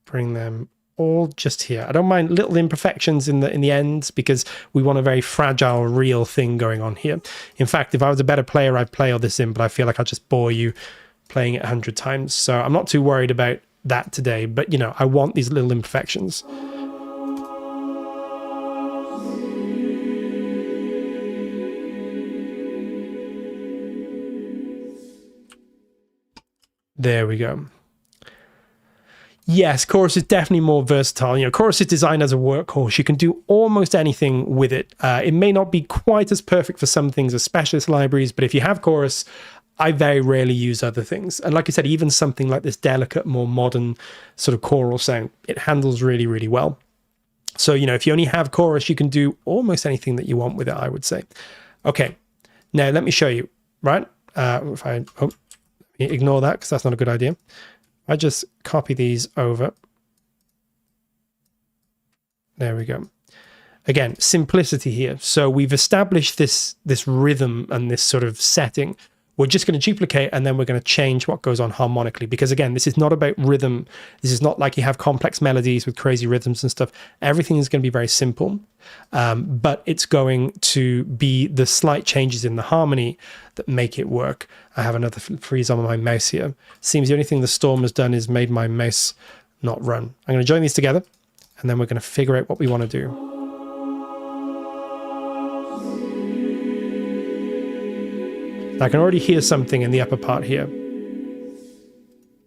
bring them all just here. I don't mind little imperfections in the end because we want a very fragile, real thing going on here. In fact, if I was a better player, I'd play all this in, but I feel like I'll just bore you playing it 100 times. So I'm not too worried about that today, but you know, I want these little imperfections. There we go. Yes, chorus is definitely more versatile. You know, chorus is designed as a workhorse. You can do almost anything with it. It may not be quite as perfect for some things as specialist libraries, but if you have chorus, I very rarely use other things. And like I said, even something like this delicate, more modern sort of choral sound, it handles really, really well. So, you know, if you only have chorus, you can do almost anything that you want with it, I would say. Okay, now let me show you, right? If I ignore that because that's not a good idea. I just copy these over. There we go. Again, simplicity here. So we've established this rhythm and this sort of setting. We're just going to duplicate and then we're going to change what goes on harmonically. Because again, this is not about rhythm. This is not like you have complex melodies with crazy rhythms and stuff. Everything is going to be very simple. But it's going to be the slight changes in the harmony that make it work. I have another freeze on my mouse here. Seems the only thing the storm has done is made my mouse not run. I'm going to join these together and then we're going to figure out what we want to do. I can already hear something in the upper part here.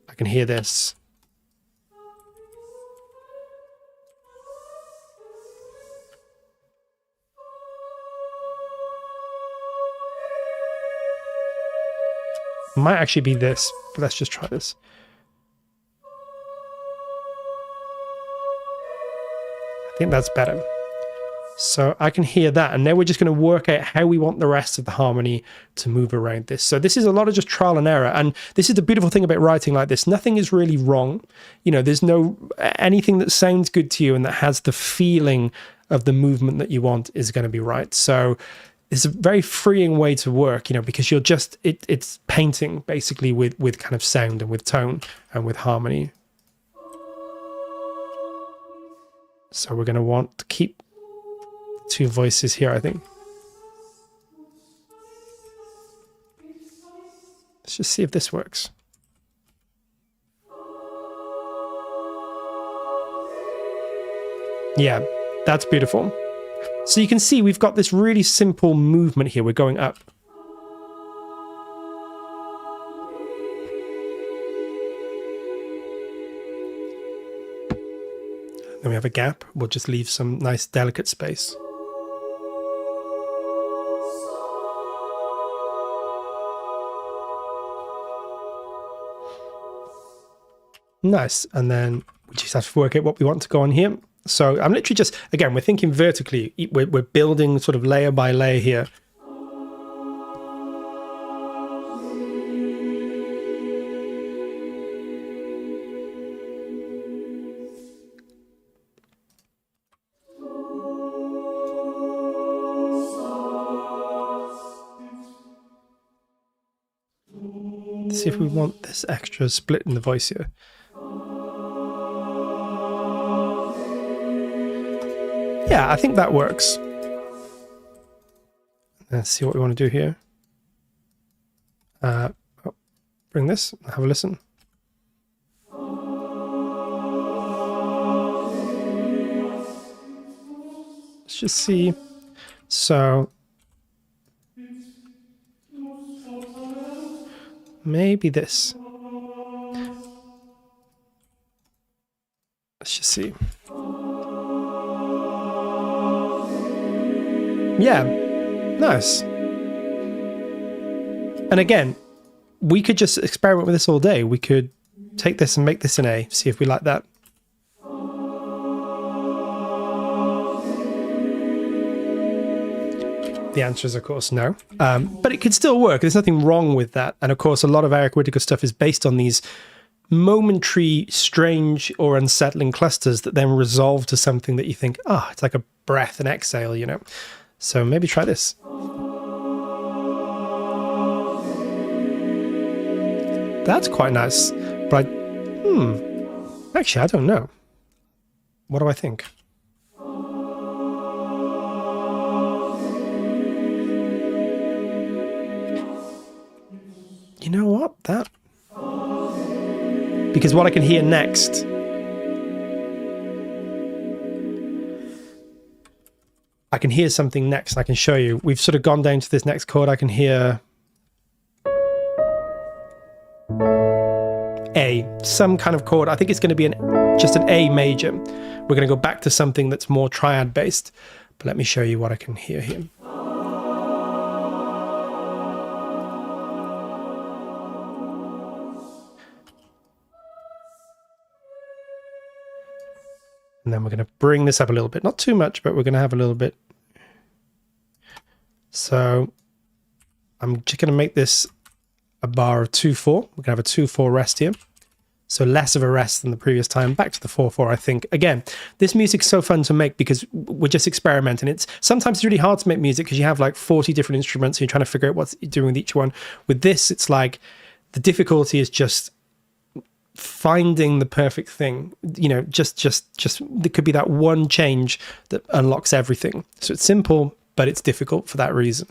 I can hear this. Might actually be this, but let's just try this. I think that's better. So I can hear that, and now we're just going to work out how we want the rest of the harmony to move around this. So this is a lot of just trial and error, and this is the beautiful thing about writing like this. Nothing is really wrong. You know, there's no anything that sounds good to you and that has the feeling of the movement that you want is going to be right. So it's a very freeing way to work, you know, because you're just it's painting basically with kind of sound and with tone and with harmony. So we're going to want to keep 2 voices here, I think. Let's just see if this works. Yeah, that's beautiful. So you can see we've got this really simple movement here. We're going up. Then we have a gap. We'll just leave some nice delicate space. Nice. And then we just have to work out what we want to go on here. So I'm literally just, again, we're thinking vertically. We're building sort of layer by layer here. Let's see if we want this extra split in the voice here. Yeah, I think that works. Let's see what we want to do here. Bring this, have a listen. Let's just see. So maybe this. Let's just see. Yeah, nice. And again, we could just experiment with this all day. We could take this and make this an A, see if we like that. The answer is, of course, no. But it could still work. There's nothing wrong with that. And of course, a lot of Eric Whitacre stuff is based on these momentary, strange or unsettling clusters that then resolve to something that you think, oh, it's like a breath and exhale, you know. So maybe try this. That's quite nice. But actually, I don't know. What do I think? You know what? That... Because what I can hear next... I can hear something next. I can show you. We've sort of gone down to this next chord. I can hear... A. Some kind of chord. I think it's going to be just an A major. We're going to go back to something that's more triad based. But let me show you what I can hear here. And then we're going to bring this up a little bit. Not too much, but we're going to have a little bit. So I'm just going to make this a bar of 2/4. We're going to have a 2/4 rest here. So less of a rest than the previous time. Back to the 4/4, I think. Again, this music's so fun to make because we're just experimenting. Sometimes it's really hard to make music because you have like 40 different instruments and you're trying to figure out what you're doing with each one. With this, it's like the difficulty is just finding the perfect thing, you know, just there could be that one change that unlocks everything. So it's simple, but it's difficult for that reason.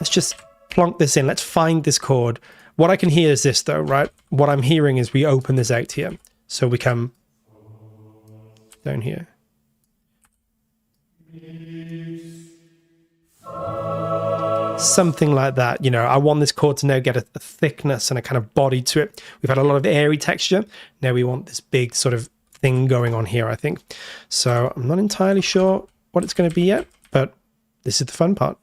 Let's just plonk this in. Let's find this chord. What I can hear is this though, right? What I'm hearing is we open this out here. So we come down here. Something like that, you know. I want this chord to now get a thickness and a kind of body to it. We've had a lot of airy texture. Now we want this big sort of thing going on here, I think. So I'm not entirely sure what it's going to be yet, but this is the fun part.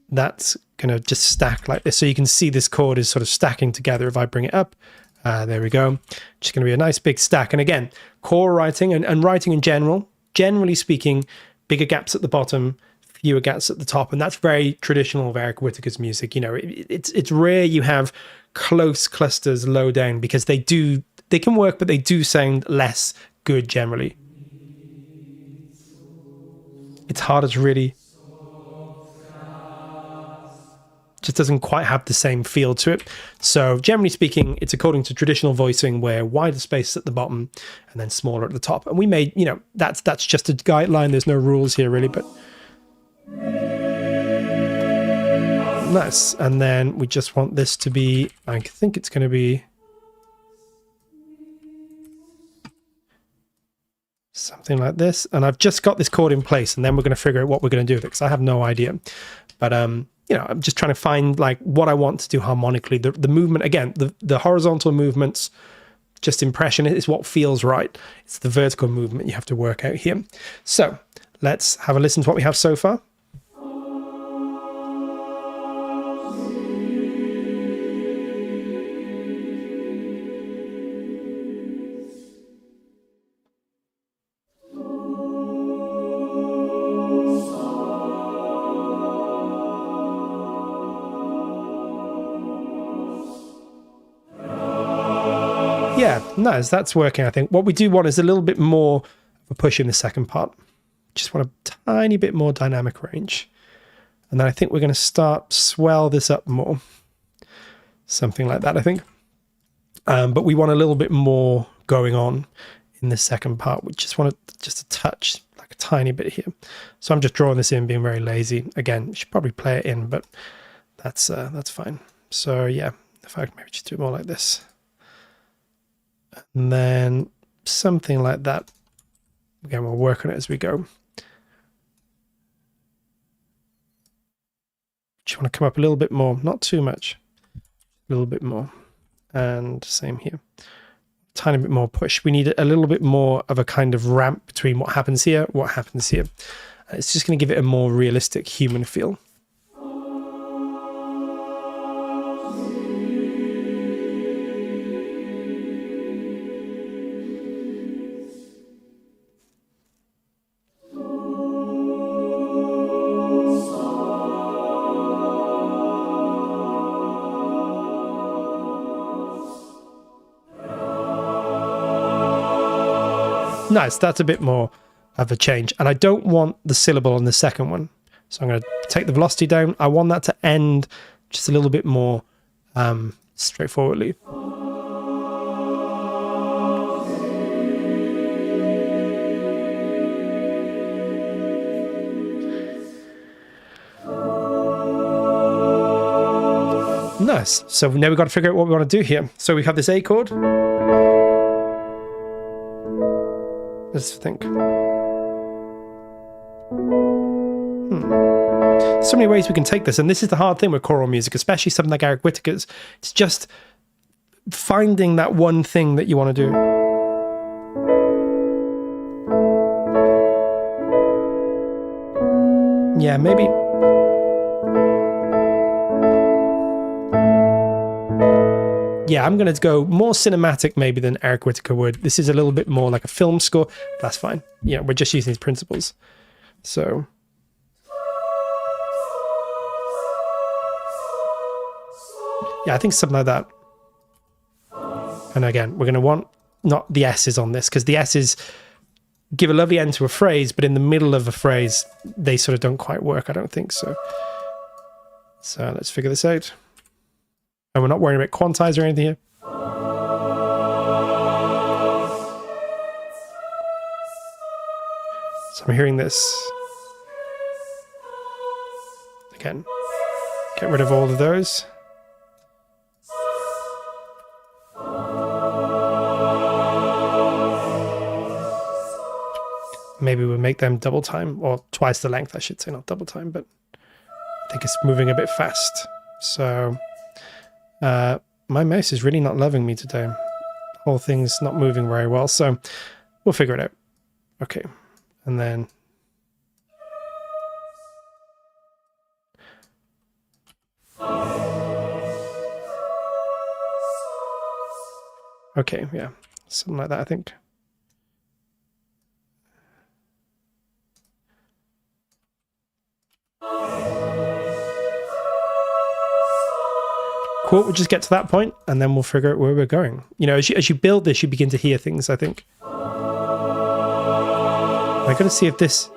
That's going to just stack like this. So you can see this chord is sort of stacking together. If I bring it up, there we go. Just going to be a nice big stack. And again, chord writing and writing in general, generally speaking, bigger gaps at the bottom, fewer gaps at the top, and that's very traditional of Eric Whitacre's music. You know, it's rare you have close clusters low down because they can work, but they do sound less good generally. It's harder to really... just doesn't quite have the same feel to it. So generally speaking, it's according to traditional voicing, where wider space at the bottom and then smaller at the top. And we made, you know, that's just a guideline. There's no rules here really, but nice. And then we just want this to be, I think it's going to be something like this. And I've just got this chord in place, and then we're going to figure out what we're going to do with it, because I have no idea. But you know, I'm just trying to find like what I want to do harmonically. The movement, again, the horizontal movements, just impression is what feels right. It's the vertical movement you have to work out here. So let's have a listen to what we have so far. Yeah, nice. That's working, I think. What we do want is a little bit more of a push in the second part. Just want a tiny bit more dynamic range. And then I think we're going to start swell this up more. Something like that, I think. But we want a little bit more going on in the second part. We just want just a touch, like a tiny bit here. So I'm just drawing this in, being very lazy. Again, you should probably play it in, but that's fine. So yeah, if I maybe just do it more like this. And then something like that. Again, we'll work on it as we go. Just want to come up a little bit more, not too much, a little bit more. And same here. Tiny bit more push. We need a little bit more of a kind of ramp between what happens here, what happens here. It's just going to give it a more realistic human feel. Nice, that's a bit more of a change. And I don't want the syllable on the second one. So I'm going to take the velocity down. I want that to end just a little bit more straightforwardly. Nice. So now we've got to figure out what we want to do here. So we have this A chord. Let's think. So many ways we can take this, and this is the hard thing with choral music, especially something like Eric Whitacre's. It's just finding that one thing that you want to do. Yeah, maybe. Yeah, I'm going to go more cinematic maybe than Eric Whitacre would. This is a little bit more like a film score. That's fine. Yeah, we're just using these principles. So. Yeah, I think something like that. And again, we're going to want not the S's on this, because the S's give a lovely end to a phrase, but in the middle of a phrase, they sort of don't quite work, I don't think so. So let's figure this out. And we're not worrying about quantize or anything here. So I'm hearing this. Again, get rid of all of those. Maybe we'll make them double time, or twice the length, I should say, not double time, but I think it's moving a bit fast. So my mouse is really not loving me today. The whole thing's not moving very well, so we'll figure it out. Okay, and then okay, yeah, something like that, I think. Cool, we'll just get to that point and then we'll figure out where we're going. You know, as you build this, you begin to hear things, I think. I'm going to see if this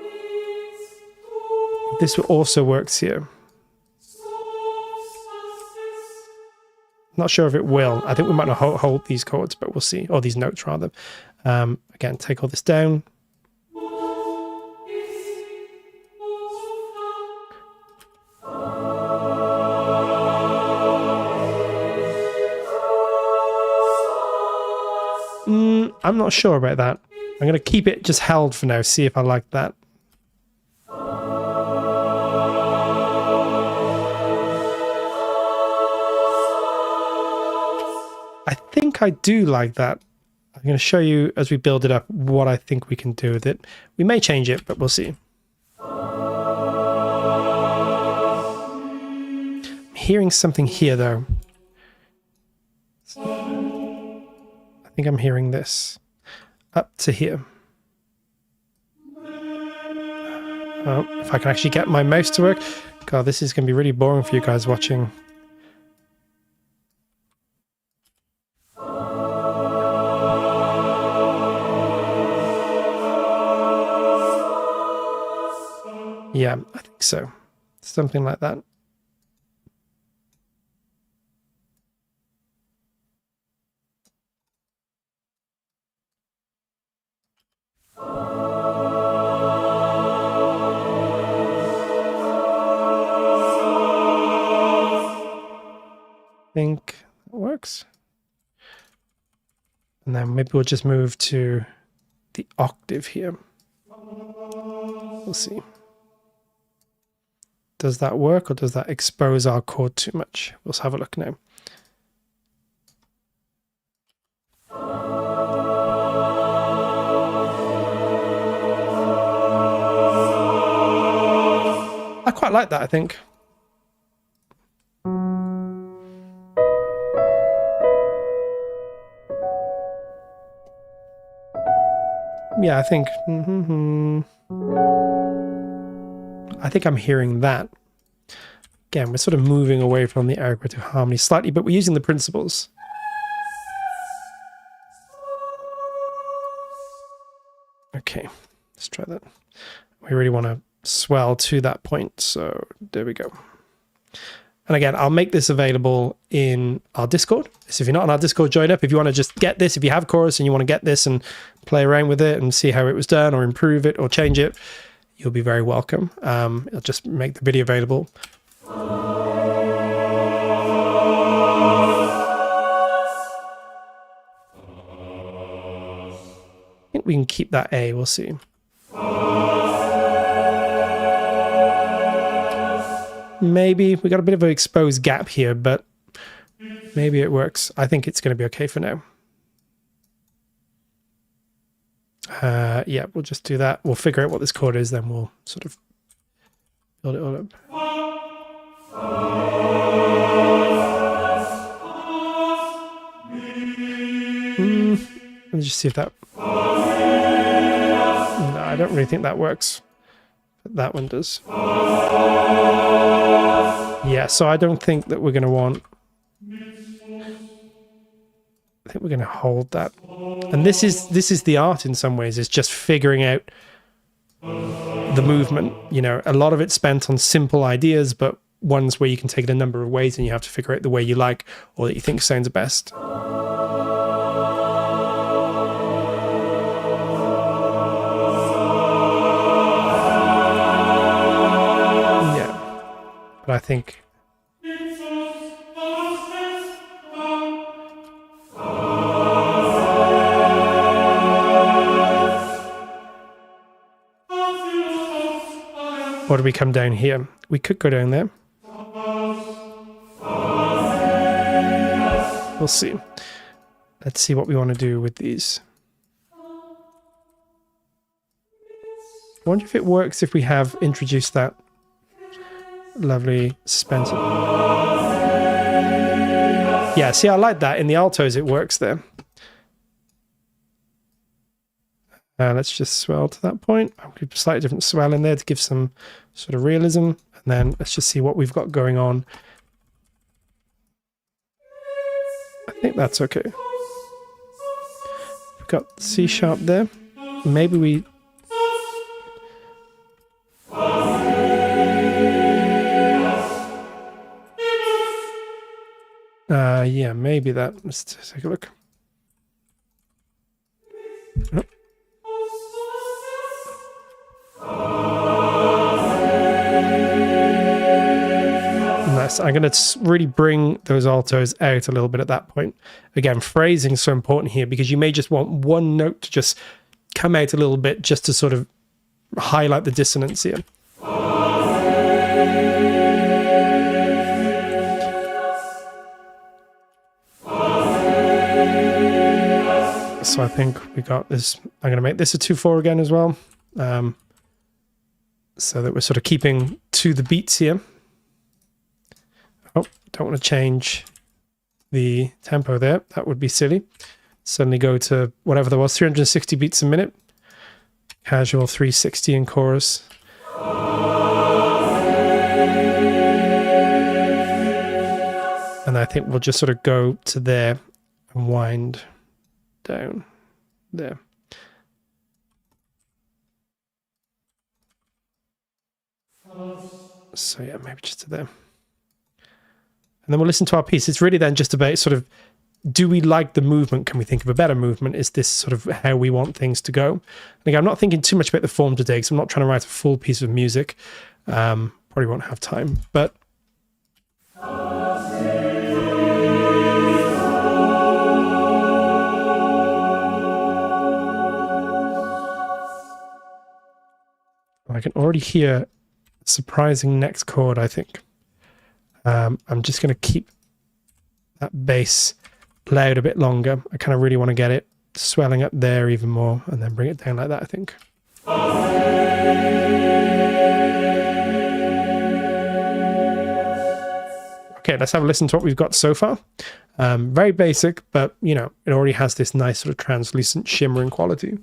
also works here. Not sure if it will. I think we might not hold these chords, but we'll see. Or these notes, rather. Again, take all this down. I'm not sure about that. I'm going to keep it just held for now, see if I like that. I think I do like that. I'm going to show you as we build it up what I think we can do with it. We may change it, but we'll see. I'm hearing something here, though. I think I'm hearing this up to here. Oh, if I can actually get my mouse to work. God, this is going to be really boring for you guys watching. Yeah, I think so. Something like that. I think it works. And then maybe we'll just move to the octave here. We'll see. Does that work, or does that expose our chord too much? We'll have a look now. I quite like that, I think. Yeah, I think I'm hearing that. Again, we're sort of moving away from the Eric Whitacre harmony slightly, but we're using the principles. Okay, let's try that. We really want to swell to that point, so there we go. And again, I'll make this available in our Discord. So if you're not on our Discord, join up. If you want to just get this, if you have chorus and you want to get this and play around with it and see how it was done or improve it or change it, you'll be very welcome. I'll just make the video available. I think we can keep that A, we'll see. Maybe we got a bit of an exposed gap here, but maybe it works. I think it's going to be okay for now. Yeah, we'll just do that. We'll figure out what this chord is, then we'll sort of build it all up. Let me just see if that... No, I don't really think that works. But that one does. Yeah, so I don't think that we're going to want... I think we're going to hold that. And this is the art in some ways, is just figuring out the movement. You know, a lot of it's spent on simple ideas, but ones where you can take it a number of ways and you have to figure out the way you like or that you think sounds best. Yeah, but I think... Or do we come down here? We could go down there. We'll see. Let's see what we want to do with these. I wonder if it works if we have introduced that lovely suspense. Yeah, see, I like that. In the altos, it works there. Let's just swell to that point. I'll keep a slightly different swell in there to give some sort of realism. And then let's just see what we've got going on. I think that's okay. We've got C sharp there. Maybe we... Yeah, maybe that. Let's take a look. Oh. Nice. I'm going to really bring those altos out a little bit at that point. Again, phrasing is so important here because you may just want one note to just come out a little bit just to sort of highlight the dissonance here. So I think we got this. I'm going to make this a 2/4 again as well. So that we're sort of keeping to the beats here. Oh, don't want to change the tempo there. That would be silly. Suddenly go to whatever there was, 360 beats a minute. Casual 360 in chorus. And I think we'll just sort of go to there and wind down there. So yeah, maybe just to there. And then we'll listen to our piece. It's really then just about sort of, do we like the movement? Can we think of a better movement? Is this sort of how we want things to go? And again, I'm not thinking too much about the form today because I'm not trying to write a full piece of music. Probably won't have time, but I can already hear a surprising next chord, I think. I'm just going to keep that bass loud a bit longer. I kind of really want to get it swelling up there even more and then bring it down like that, I think. Okay, let's have a listen to what we've got so far. Very basic, but, you know, it already has this nice sort of translucent shimmering quality.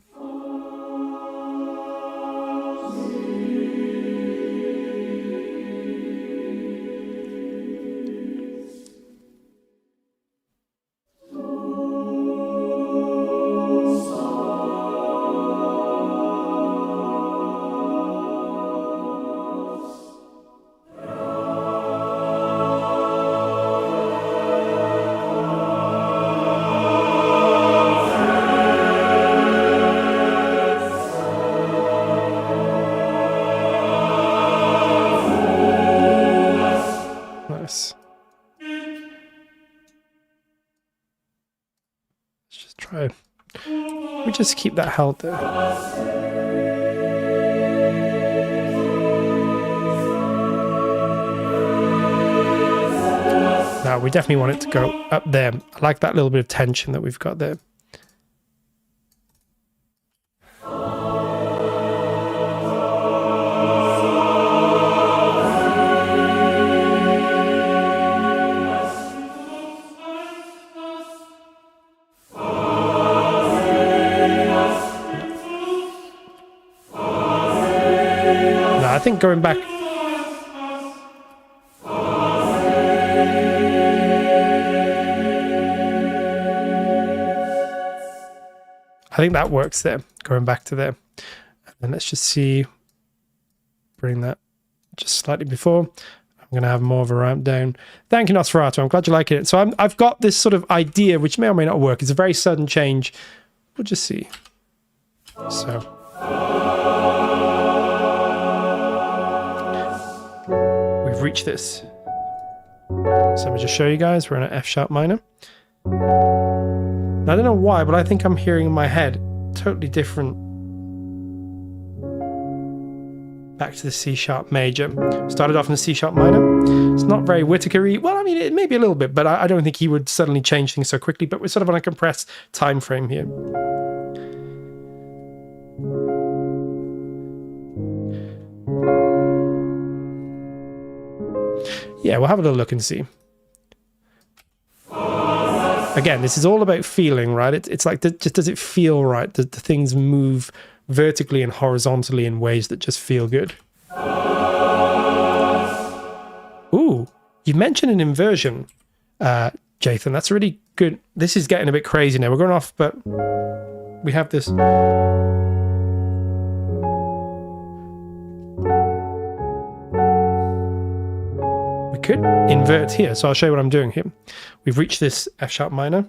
Just keep that held there. Now we definitely want it to go up there. I like that little bit of tension that we've got there. I think going back, I think that works there, going back to there. And then let's just see, bring that just slightly before. I'm going to have more of a ramp down. Thank you, Nosferatu. I'm glad you like it. So I've got this sort of idea, which may or may not work. It's a very sudden change. We'll just see. So. We've reached this. So let me just show you guys. We're in an F sharp minor. Now, I don't know why, but I think I'm hearing in my head totally different. Back to the C sharp major. Started off in the C sharp minor. It's not very Whitacre-y. Well, I mean, it may be a little bit, but I don't think he would suddenly change things so quickly. But we're sort of on a compressed time frame here. Yeah, we'll have a little look and see. Again, this is all about feeling, right? It's like, just does it feel right? Do the things move vertically and horizontally in ways that just feel good? Ooh, you mentioned an inversion, Jathan. That's really good. This is getting a bit crazy now. We're going off, but we have this. could invert here. So I'll show you what I'm doing here. We've reached this F sharp minor.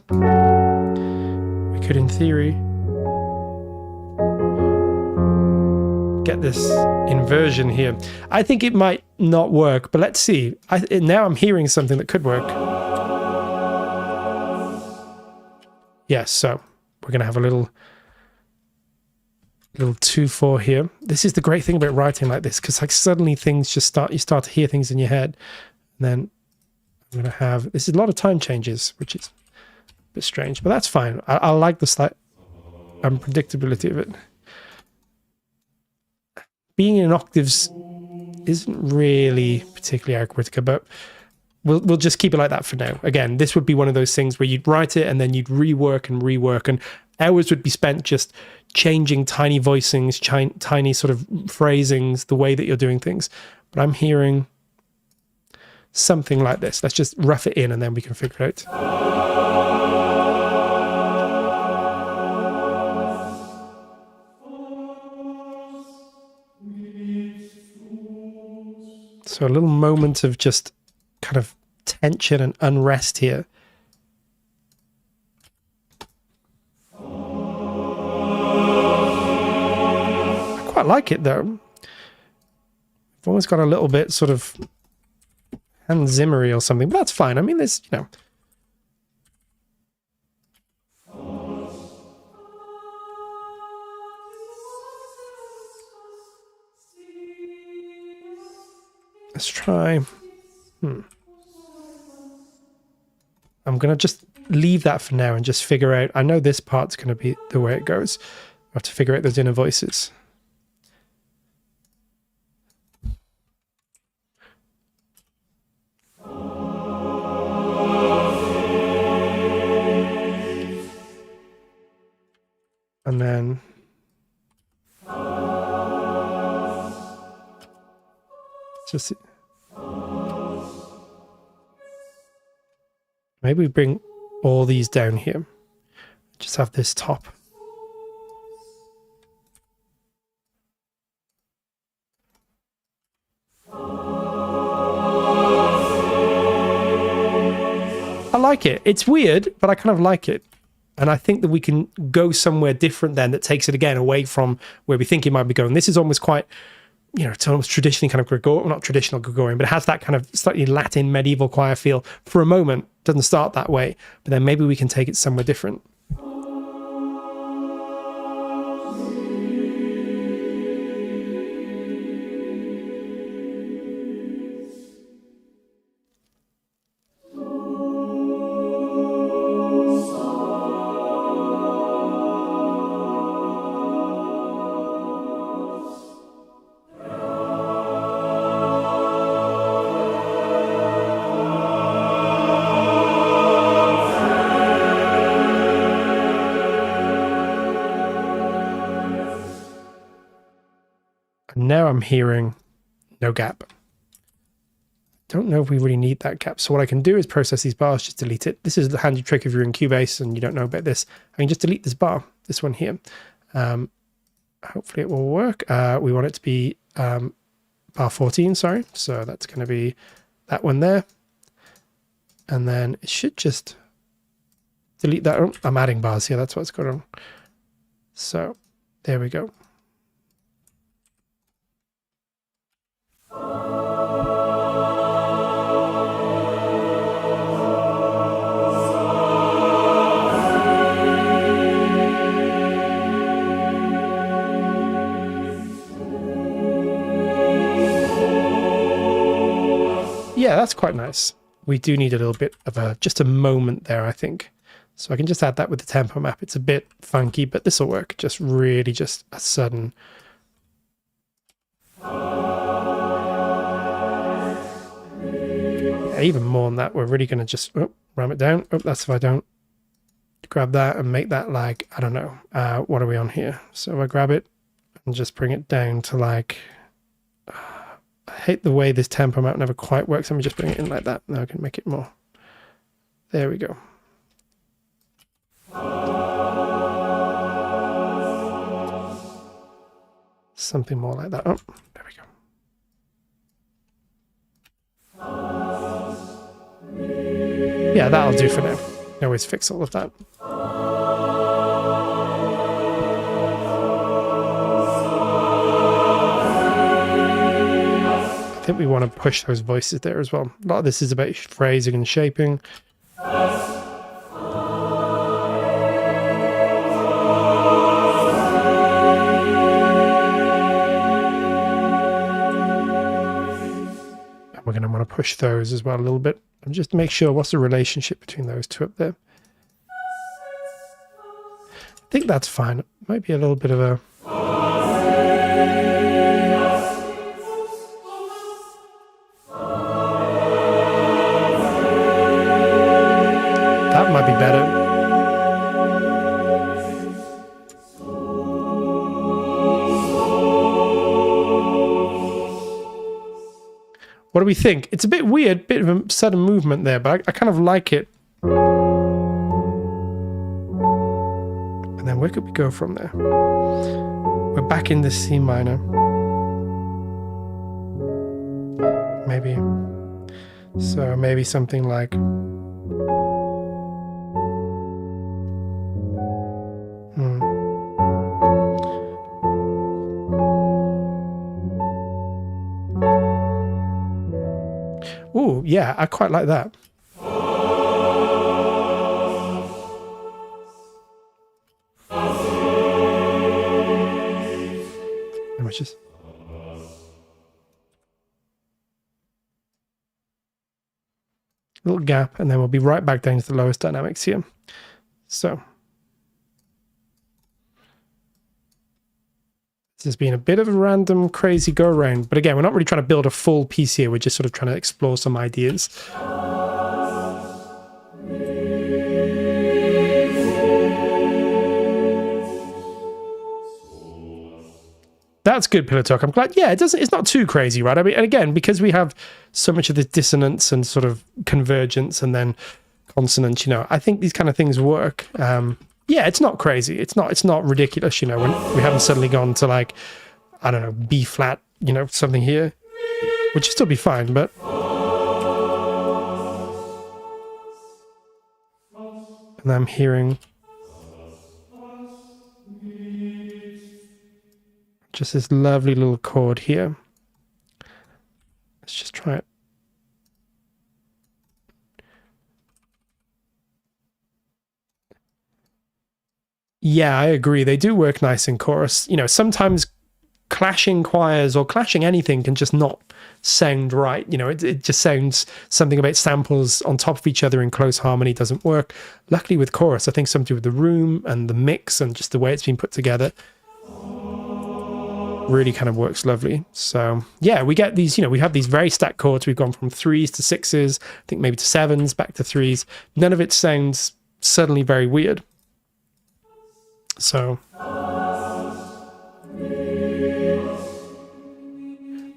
We could, in theory, get this inversion here. I think it might not work, but let's see. Now I'm hearing something that could work. Yes, so we're going to have a little 2/4 here. This is the great thing about writing like this, because like suddenly things just you start to hear things in your head. And then I'm going to have, this is a lot of time changes, which is a bit strange, but that's fine. I like the slight unpredictability of it. Being in octaves isn't really particularly Eric Whitacre, but we'll just keep it like that for now. Again, this would be one of those things where you'd write it and then you'd rework, and hours would be spent just changing tiny voicings, tiny sort of phrasings, the way that you're doing things. But I'm hearing something like this. Let's just rough it in and then we can figure it out. So a little moment of just kind of tension and unrest here. I quite like it though. I've almost got a little bit sort of Hans Zimmery or something, but that's fine. I mean, there's, you know. Let's try. I'm going to just leave that for now and just figure out. I know this part's going to be the way it goes. I have to figure out those inner voices. And then just maybe we bring all these down here. Just have this top. I like it. It's weird, but I kind of like it. And I think that we can go somewhere different then that takes it again away from where we think it might be going. This is almost quite, you know, it's almost traditionally kind of Gregorian, well, not traditional Gregorian, but it has that kind of slightly Latin medieval choir feel for a moment. It doesn't start that way, but then maybe we can take it somewhere different. Now I'm hearing no gap. Don't know if we really need that gap. So what I can do is process these bars, just delete it. This is the handy trick if you're in Cubase and you don't know about this. I can just delete this bar, this one here. Hopefully it will work. We want it to be bar 14, sorry. So that's going to be that one there. And then it should just delete that. Oh, I'm adding bars here. That's what's going on. So there we go. Yeah, that's quite nice. We do need a little bit of just a moment there, I think. So I can just add that with the tempo map. It's a bit funky, but this will work. Just really just a sudden. Yeah, even more than that, we're really going to just ram it down. Oh, that's if I don't grab that and make that like, I don't know. What are we on here? So I grab it and just bring it down to like... I hate the way this tempo map never quite works. Let me just bring it in like that. Now I can make it more. There we go. Something more like that. Oh, there we go. Yeah, that'll do for now. I always fix all of that. I think we want to push those voices there as well. A lot of this is about phrasing and shaping. We're going to want to push those as well a little bit and just make sure what's the relationship between those two up there. I think that's fine. It might be a little bit of a... That might be better. What do we think? It's a bit weird, bit of a sudden movement there, but I kind of like it. And then where could we go from there? We're back in the C minor. Maybe. So maybe something like... Ooh, yeah, I quite like that. Just little gap, and then we'll be right back down to the lowest dynamics here. So this has been a bit of a random, crazy go around, but again, we're not really trying to build a full piece here. We're just sort of trying to explore some ideas. That's good, Pillow Talk. I'm glad. Yeah, it's not too crazy, right? I mean, and again, because we have so much of this dissonance and sort of convergence and then consonance, you know, I think these kind of things work. Yeah, it's not crazy. It's not ridiculous, you know, when we haven't suddenly gone to like, I don't know, B flat, you know, something here, which would still be fine, but. And I'm hearing just this lovely little chord here. Let's just try it. Yeah, I agree. They do work nice in chorus. You know, sometimes clashing choirs or clashing anything can just not sound right. You know, it just sounds something about samples on top of each other in close harmony doesn't work. Luckily with chorus, I think something with the room and the mix and just the way it's been put together really kind of works lovely. So yeah, we get these, you know, we have these very stacked chords. We've gone from 3s to 6s, I think maybe to 7s, back to 3s. None of it sounds suddenly very weird. So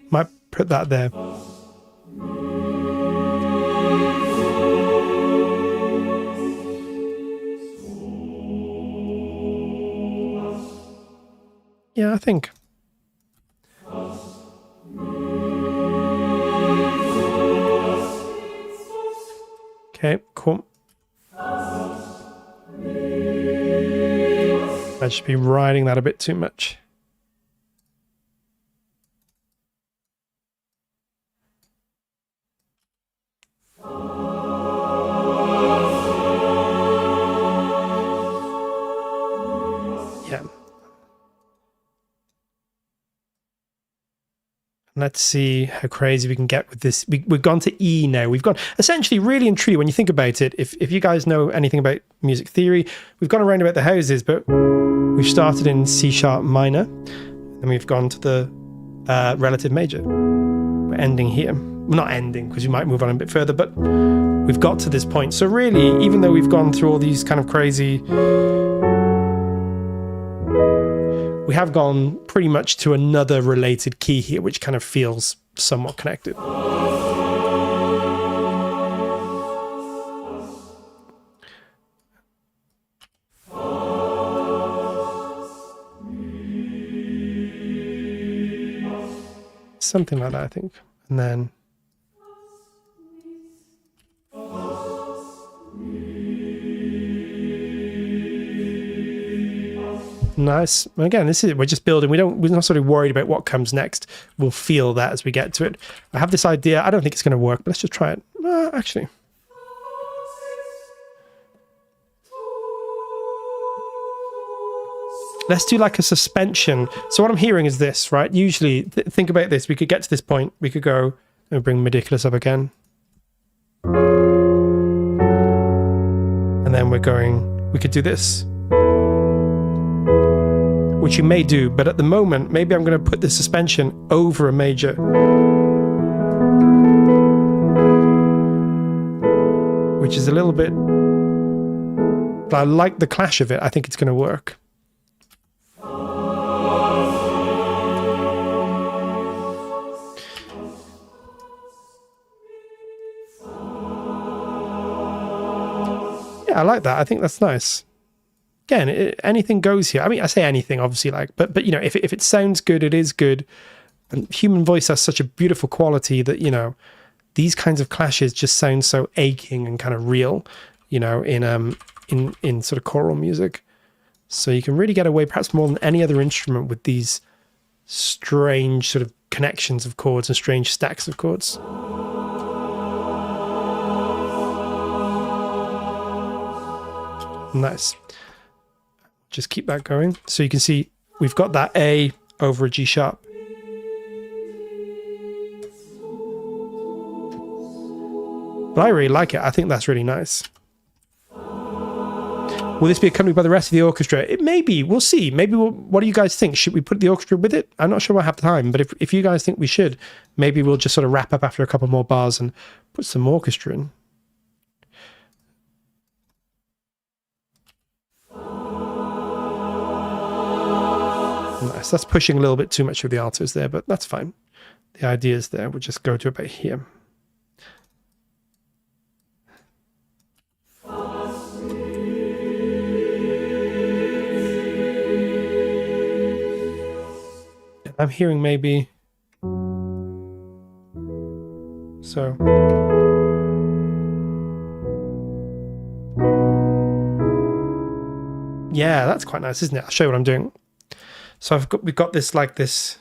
might put that there. Yeah, I think. Okay, cool. I should be riding that a bit too much. Yeah. Let's see how crazy we can get with this. We've gone to E now. We've gone essentially, really and truly, when you think about it, if you guys know anything about music theory, we've gone around about the houses, but we've started in C sharp minor, and we've gone to the relative major. We're ending here. Well, not ending, because we might move on a bit further, but we've got to this point. So really, even though we've gone through all these kind of crazy... we have gone pretty much to another related key here, which kind of feels somewhat connected. Something like that, I think. And then... Nice. And again, this is, we're just building. We're not sort of worried about what comes next. We'll feel that as we get to it. I have this idea. I don't think it's going to work, but let's just try it. Actually. Let's do like a suspension. So what I'm hearing is this, right? Usually, think about this. We could get to this point. We could go and bring Ridiculous up again. And then we're going, we could do this. Which you may do, but at the moment, maybe I'm going to put the suspension over a major. Which is a little bit, but I like the clash of it. I think it's going to work. Yeah, I like that. I think that's nice. Again, anything goes here. I mean, I say anything, obviously, like, but you know, if it sounds good, it is good. And human voice has such a beautiful quality that, you know, these kinds of clashes just sound so aching and kind of real, you know, in sort of choral music. So you can really get away, perhaps more than any other instrument, with these strange sort of connections of chords and strange stacks of chords. Nice. Just keep that going. So you can see we've got that A over a G sharp. But I really like it. I think that's really nice. Will this be accompanied by the rest of the orchestra? It may be. We'll see. Maybe what do you guys think? Should we put the orchestra with it? I'm not sure we'll have time, but if you guys think we should, maybe we'll just sort of wrap up after a couple more bars and put some orchestra in. Nice. That's pushing a little bit too much of the altos there, but that's fine. The idea is there. We'll just go to about here. I'm hearing maybe so. Yeah, that's quite nice, isn't it? I'll show you what I'm doing. So we've got this like this,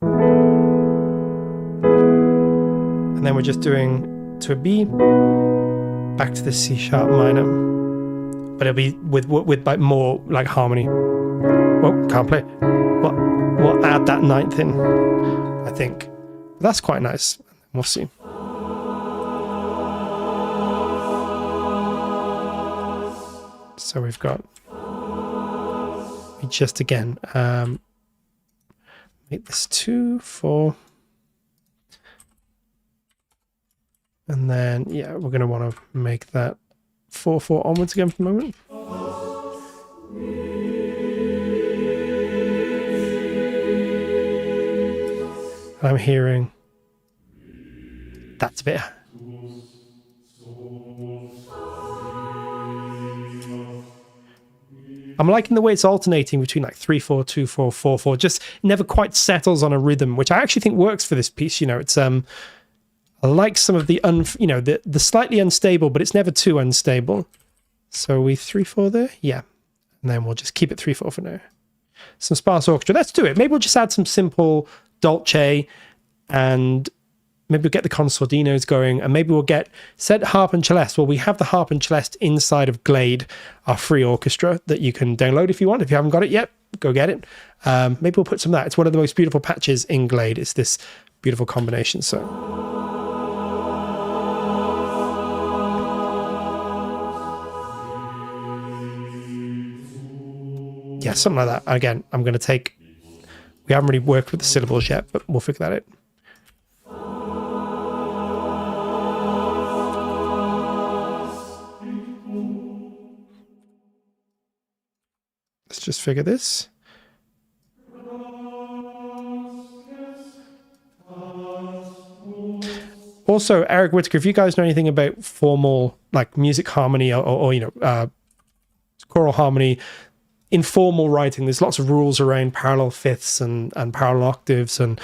and then we're just doing to a B, back to the C sharp minor, but it'll be with like more like harmony. Oh, can't play. We'll add that ninth in, I think. But that's quite nice. We'll see. So we've got. Just again, make this 2, 4, and then yeah, we're going to want to make that 4, 4 onwards again for the moment. And I'm hearing that's a bit. I'm liking the way it's alternating between like 3, 4, 2, 4, 4, 4. Just never quite settles on a rhythm, which I actually think works for this piece. You know, it's I like some of the the slightly unstable, but it's never too unstable. So we 3, 4 there, yeah, and then we'll just keep it 3, 4 for now. Some sparse orchestra. Let's do it. Maybe we'll just add some simple dolce, and maybe we'll get the consordinos going, and maybe we'll get set harp and celeste. Well, we have the harp and celeste inside of Glade, our free orchestra that you can download if you want. If you haven't got it yet, go get it. Maybe we'll put some of that. It's one of the most beautiful patches in Glade. It's this beautiful combination. So yeah, something like that. Again, I'm going to take. We haven't really worked with the syllables yet, but we'll figure that out. Let's just figure this. Also, Eric Whitacre, if you guys know anything about formal like music harmony or you know choral harmony, informal writing, there's lots of rules around parallel fifths and parallel octaves and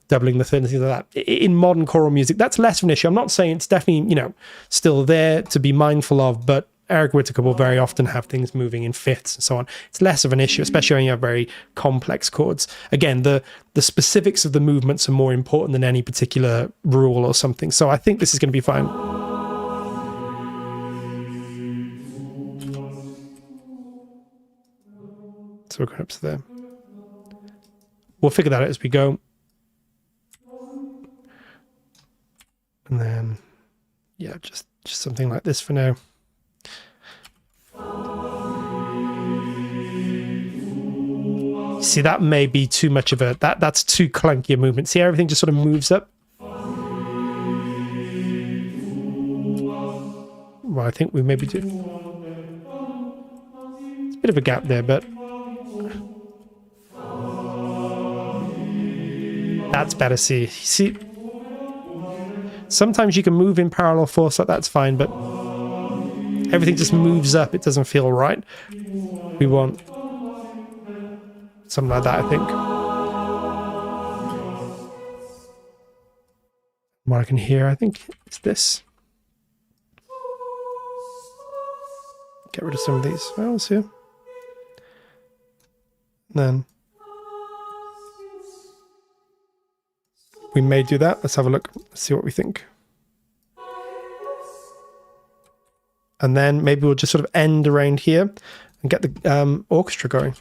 doubling the third and things like that. In modern choral music, that's less of an issue. I'm not saying it's definitely, you know, still there to be mindful of, but Eric Whitacre will very often have things moving in fifths and so on. It's less of an issue, especially when you have very complex chords. Again, the specifics of the movements are more important than any particular rule or something. So I think this is going to be fine. So we're going up to there. We'll figure that out as we go. And then, yeah, just something like this for now. See, that may be too much of a, that's too clunky a movement. See, everything just sort of moves up. Well, I think we maybe do. It's a bit of a gap there, but that's better. See, sometimes you can move in parallel fourths, like that's fine, but everything just moves up. It doesn't feel right. We want something like that, I think. What I can hear, I think, is this. Get rid of some of these vowels here. Then we may do that. Let's have a look. Let's see what we think. And then maybe we'll just sort of end around here and get the orchestra going.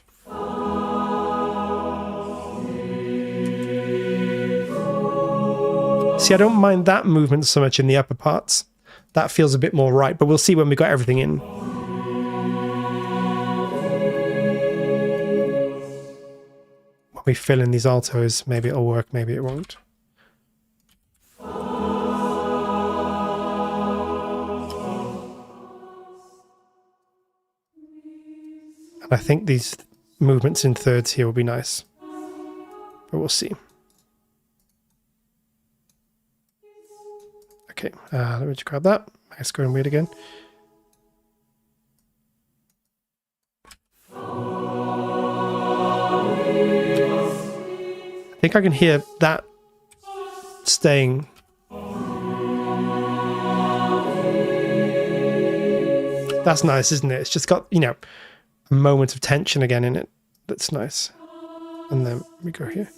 See, I don't mind that movement so much in the upper parts. That feels a bit more right, but we'll see when we got everything in. When we fill in these altos, maybe it'll work, maybe it won't. And I think these movements in thirds here will be nice, but we'll see. Okay, let me just grab that. Let's go and wait again. I think I can hear that staying. That's nice, isn't it? It's just got, you know, a moment of tension again in it. That's nice. And then we go here.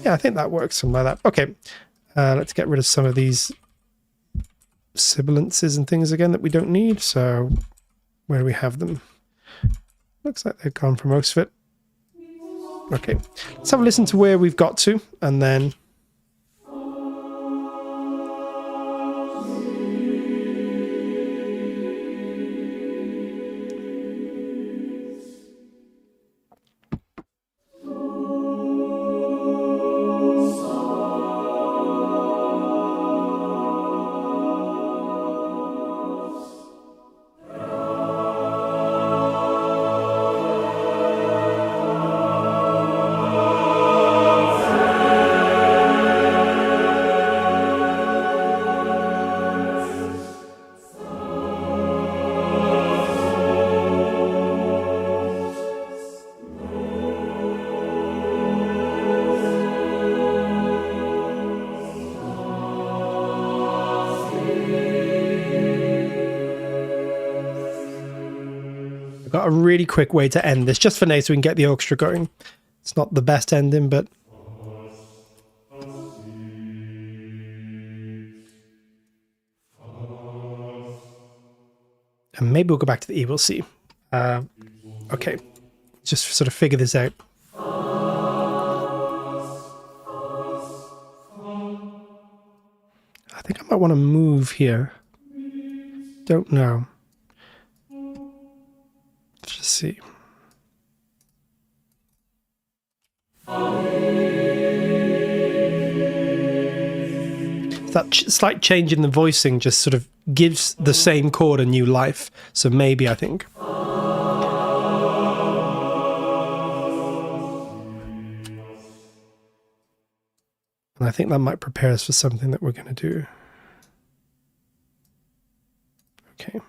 Yeah, I think that works, something like that. Okay, let's get rid of some of these sibilances and things again that we don't need. So where do we have them? Looks like they've gone for most of it. Okay, let's have a listen to where we've got to, and then got a really quick way to end this, just for now, so we can get the orchestra going. It's not the best ending, but and maybe we'll go back to the E. We'll see. Okay, just sort of figure this out. I think I might want to move here. Don't know. Let's just see. That slight change in the voicing just sort of gives the same chord a new life. So maybe, I think. And I think that might prepare us for something that we're going to do. Okay.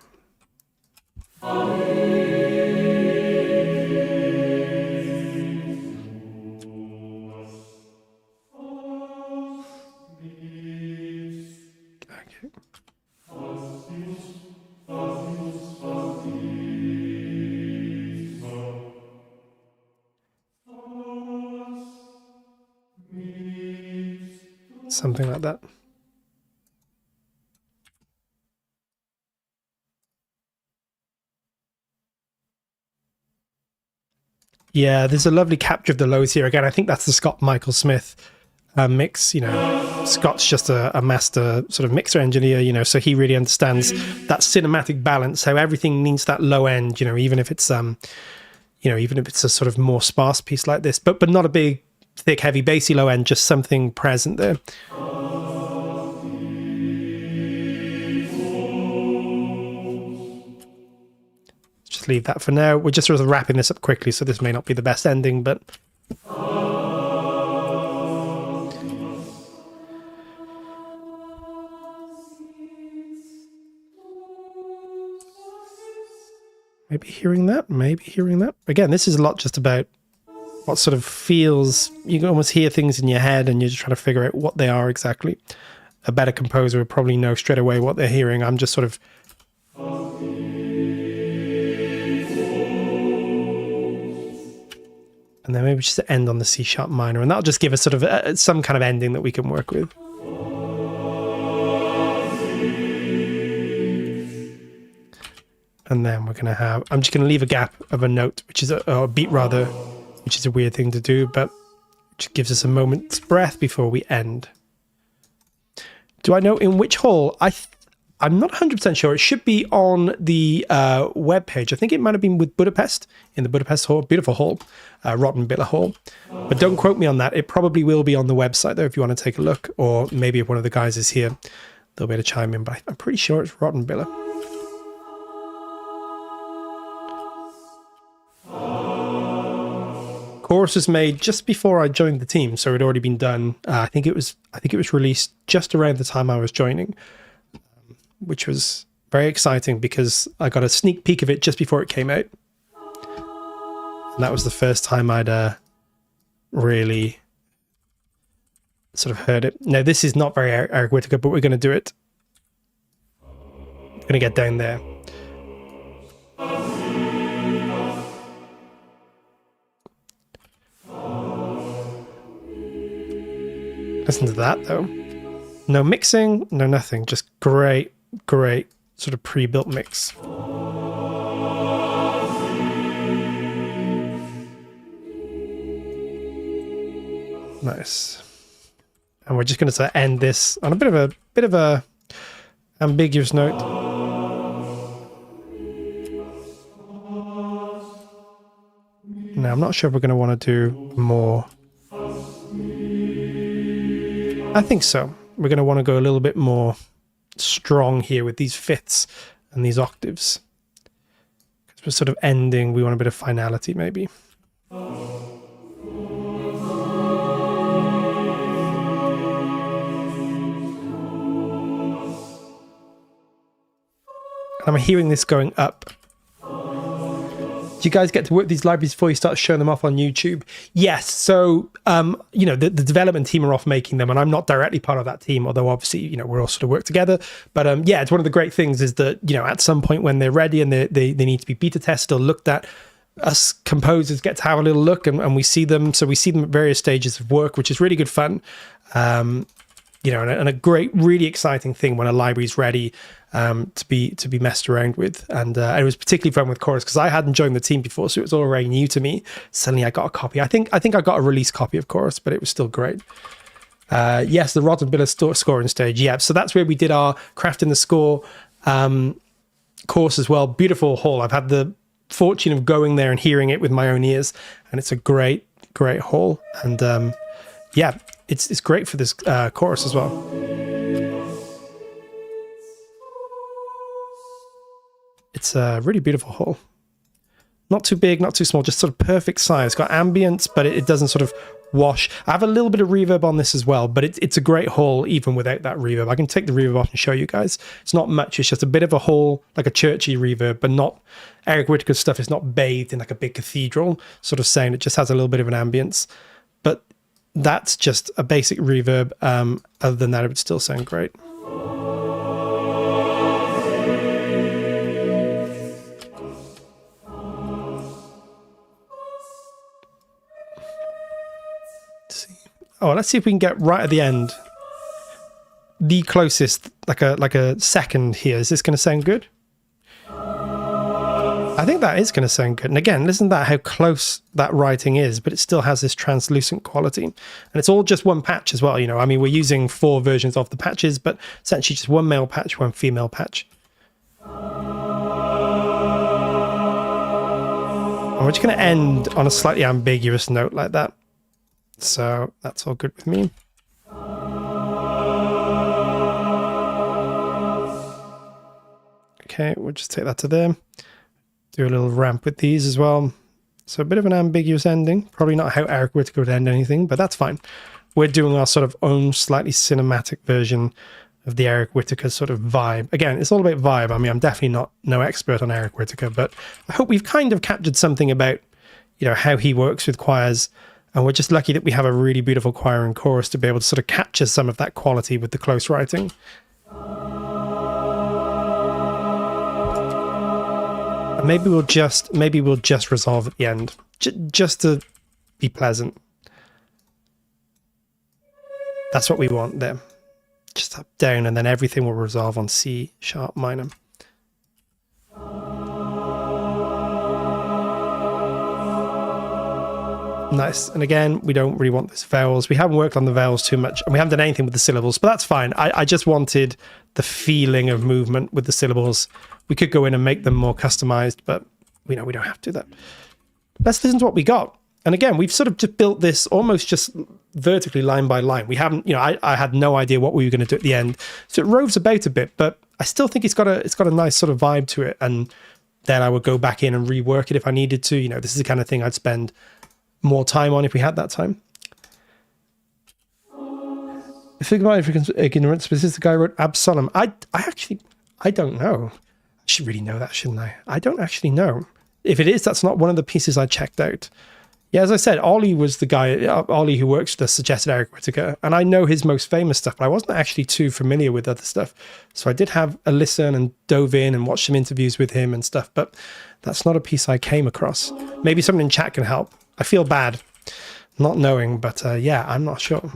Something like that. Yeah, there's a lovely capture of the lows here. Again, I think that's the Scott Michael Smith mix. You know, Scott's just a master sort of mixer engineer, you know, so he really understands that cinematic balance, how everything needs that low end, you know, even if it's you know, even if it's a sort of more sparse piece like this, but not a big, thick, heavy, bassy low end, just something present there. Just leave that for now. We're just sort of wrapping this up quickly, so this may not be the best ending, but maybe hearing that, maybe hearing that. Again, this is a lot just about what sort of feels. You can almost hear things in your head and you're just trying to figure out what they are exactly. A better composer would probably know straight away what they're hearing. I'm just sort of... And then maybe just to end on the C# minor, and that'll just give us sort of some kind of ending that we can work with. And then we're going to have, I'm just going to leave a gap of a note, which is a beat rather, which is a weird thing to do, but which gives us a moment's breath before we end. Do I know in which hall? I'm not 100% sure. It should be on the web page. I think it might have been with Budapest, in the Budapest hall, beautiful hall, Rottenbiller hall. But don't quote me on that. It probably will be on the website though, if you want to take a look, or maybe if one of the guys is here, they'll be able to chime in, but I'm pretty sure it's Rottenbiller. Chorus was made just before I joined the team, so it had already been done. I think it was released just around the time I was joining, which was very exciting because I got a sneak peek of it just before it came out, and that was the first time I'd really sort of heard it. Now this is not very Eric Whitacre, but we're going to do it. We're going to get down there. Listen to that though. No mixing, no nothing, just great sort of pre-built mix. Nice. And we're just going to end this on a bit of a ambiguous note. Now I'm not sure if we're going to want to do more. I think so. We're going to want to go a little bit more strong here with these fifths and these octaves. Because we're sort of ending, we want a bit of finality maybe. And I'm hearing this going up. Do you guys get to work these libraries before you start showing them off on YouTube? Yes. So, you know, the development team are off making them, and I'm not directly part of that team, although obviously, you know, we're all sort of work together. But yeah, it's one of the great things is that, you know, at some point when they're ready and they need to be beta tested or looked at, us composers get to have a little look and we see them. So we see them at various stages of work, which is really good fun. You know, and a great, really exciting thing when a library is ready to be messed around with. And it was particularly fun with Chorus because I hadn't joined the team before, so it was all very new to me. Suddenly I got a copy. I think I got a release copy of Chorus, but it was still great. Yes, the Rottenbiller scoring stage. Yeah, so that's where we did our crafting the score course as well. Beautiful hall. I've had the fortune of going there and hearing it with my own ears, and it's a great hall. And yeah, it's great for this chorus as well. It's a really beautiful hall. Not too big, not too small, just sort of perfect size. It's got ambience, but it doesn't sort of wash. I have a little bit of reverb on this as well, but it's a great hall even without that reverb. I can take the reverb off and show you guys. It's not much, it's just a bit of a hall, like a churchy reverb, but not Eric Whitacre's stuff is not bathed in like a big cathedral sort of sound. It just has a little bit of an ambience. But that's just a basic reverb. Other than that, it would still sound great. Oh, let's see if we can get right at the end. the closest, like a second here. Is this going to sound good? I think that is going to sound good. And again, listen to that, how close that writing is, but it still has this translucent quality. And it's all just one patch as well. You know, I mean, we're using 4 versions of the patches, but essentially just one male patch, one female patch. And we're just going to end on a slightly ambiguous note like that. So that's all good with me. Okay, we'll just take that to there. Do a little ramp with these as well. So a bit of an ambiguous ending. Probably not how Eric Whitacre would end anything, but that's fine. We're doing our sort of own slightly cinematic version of the Eric Whitacre sort of vibe. Again, it's all about vibe. I mean, I'm definitely no expert on Eric Whitacre, but I hope we've kind of captured something about, you know, how he works with choirs. And we're just lucky that we have a really beautiful choir and chorus to be able to sort of capture some of that quality with the close writing. Maybe we'll just resolve at the end, just to be pleasant. That's what we want there. Just up, down, and then everything will resolve on C sharp minor. Nice. And again, we don't really want these vowels. We haven't worked on the vowels too much, and we haven't done anything with the syllables, but that's fine. I just wanted the feeling of movement with the syllables. We could go in and make them more customized, but we know we don't have to do that. Let's listen to what we got. And again, we've sort of just built this almost just vertically line by line. We haven't, you know, I had no idea what we were going to do at the end. So it roves about a bit, but I still think it's got a nice sort of vibe to it. And then I would go back in and rework it if I needed to. You know, this is the kind of thing I'd spend more time on if we had that time. Figure out if ignorance, but this is the guy who wrote Absalom. I don't know. I should really know that, shouldn't I? I don't actually know. If it is, that's not one of the pieces I checked out. Yeah, as I said, Ollie was the guy, Ollie who works with us, suggested Eric Whitacre, and I know his most famous stuff, but I wasn't actually too familiar with other stuff. So I did have a listen and dove in and watched some interviews with him and stuff, but that's not a piece I came across. Maybe someone in chat can help. I feel bad not knowing, but yeah, I'm not sure.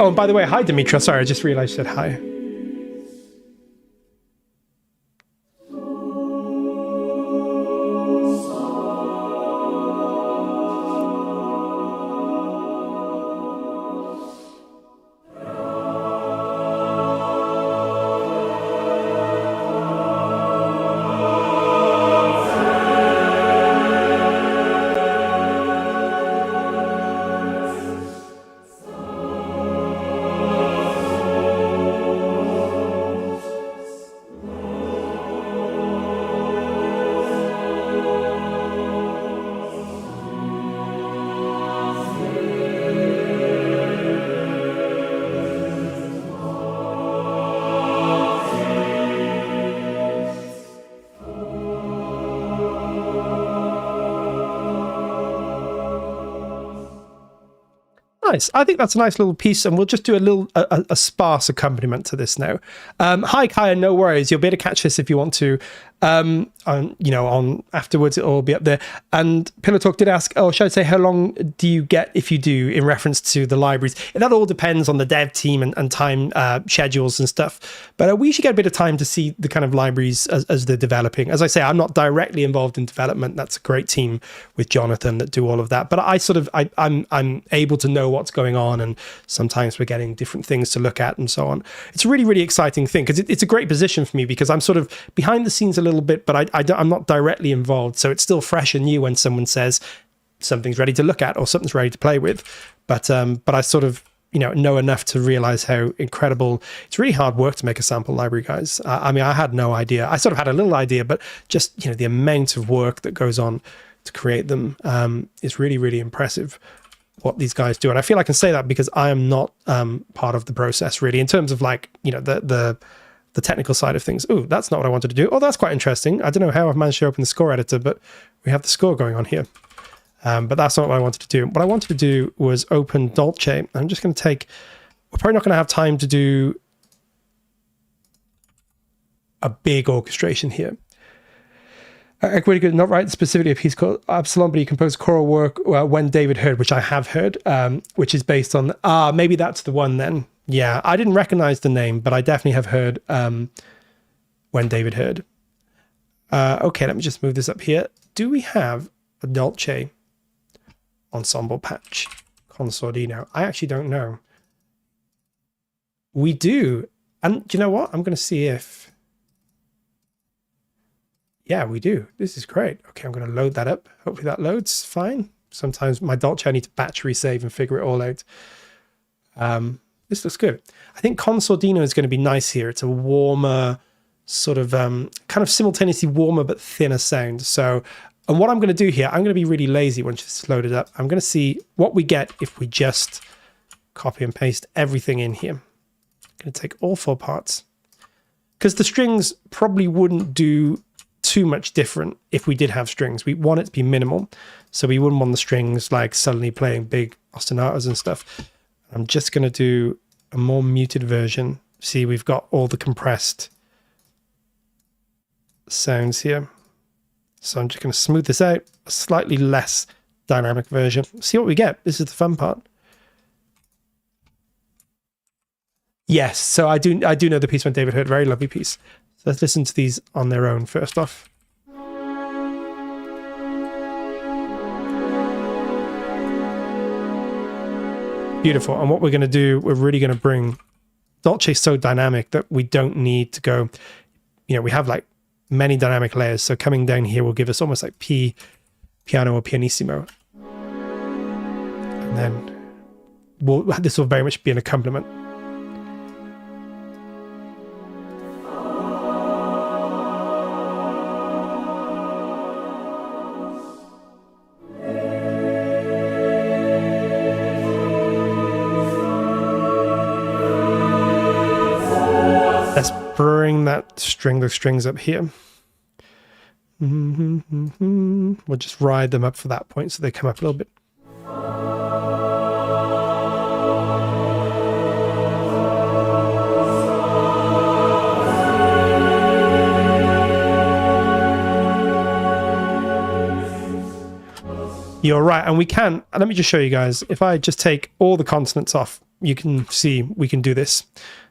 Oh, and by the way, hi, Dimitra. Sorry, I just realized you said hi. Nice. I think that's a nice little piece, and we'll just do a sparse accompaniment to this now. Hi, Kaya. No worries. You'll be able to catch this if you want to. On afterwards, it'll be up there. And Pillow Talk did ask, oh, should I say, how long do you get if you do, in reference to the libraries? And that all depends on the dev team and time schedules and stuff. But we should get a bit of time to see the kind of libraries as they're developing. As I say, I'm not directly involved in development. That's a great team with Jonathan that do all of that. But I'm able to know what's going on, and sometimes we're getting different things to look at and so on. It's a really, really exciting thing, because it's a great position for me, because I'm sort of behind the scenes a little bit, but I'm not directly involved. So it's still fresh and new when someone says something's ready to look at or something's ready to play with. But I sort of, know enough to realize how incredible. It's really hard work to make a sample library, guys. I mean, I had no idea. I sort of had a little idea, but just, the amount of work that goes on to create them is really, really impressive, what these guys do. And I feel I can say that because I am not part of the process, really, in terms of the technical side of things. Oh, that's not what I wanted to do. Oh, that's quite interesting. I don't know how I've managed to open the score editor, but we have the score going on here. But that's not what I wanted to do. What I wanted to do was open Dolce. I'm just going to we're probably not going to have time to do a big orchestration here. Eric Whitacre did not write specifically a piece called Absalom, but he composed choral work When David Heard, which I have heard, which is based on... maybe that's the one then. Yeah, I didn't recognize the name, but I definitely have heard When David Heard. Okay, let me just move this up here. Do we have a Dolce ensemble patch? Consordino. I actually don't know. We do. And do you know what? I'm going to see if... Yeah, we do. This is great. Okay, I'm going to load that up. Hopefully that loads fine. Sometimes my Dolce, I need to batch resave and figure it all out. This looks good. I think Consordino is going to be nice here. It's a warmer, sort of kind of simultaneously warmer but thinner sound. So, and what I'm going to do here, I'm going to be really lazy once it's loaded up. I'm going to see what we get if we just copy and paste everything in here. I'm going to take all 4 parts. Because the strings probably wouldn't do too much different if we did have strings. We want it to be minimal, so we wouldn't want the strings like suddenly playing big ostinatos and stuff. I'm just going to do a more muted version. See, we've got all the compressed sounds here. So I'm just going to smooth this out, a slightly less dynamic version. See what we get. This is the fun part. Yes, so I do know the piece When David Heard, very lovely piece. So let's listen to these on their own first off. Beautiful. And what we're going to do, we're really going to bring Dolce so dynamic that we don't need to go, you know, we have like many dynamic layers. So coming down here will give us almost like piano or pianissimo. And then this will very much be an accompaniment. Bring that those strings up here. We'll just ride them up for that point so they come up a little bit. You're right, and we can, let me just show you guys, if I just take all the consonants off, you can see we can do this.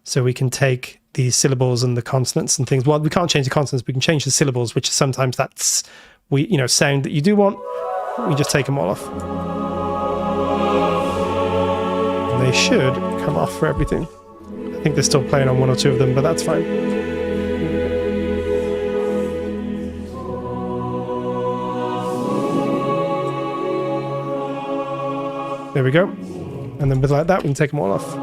So we can take the syllables and the consonants and things. Well, we can't change the consonants, we can change the syllables, which is sometimes that's, sound that you do want. We just take them all off. And they should come off for everything. I think they're still playing on 1 or 2 of them, but that's fine. There we go. And then with like that, we can take them all off.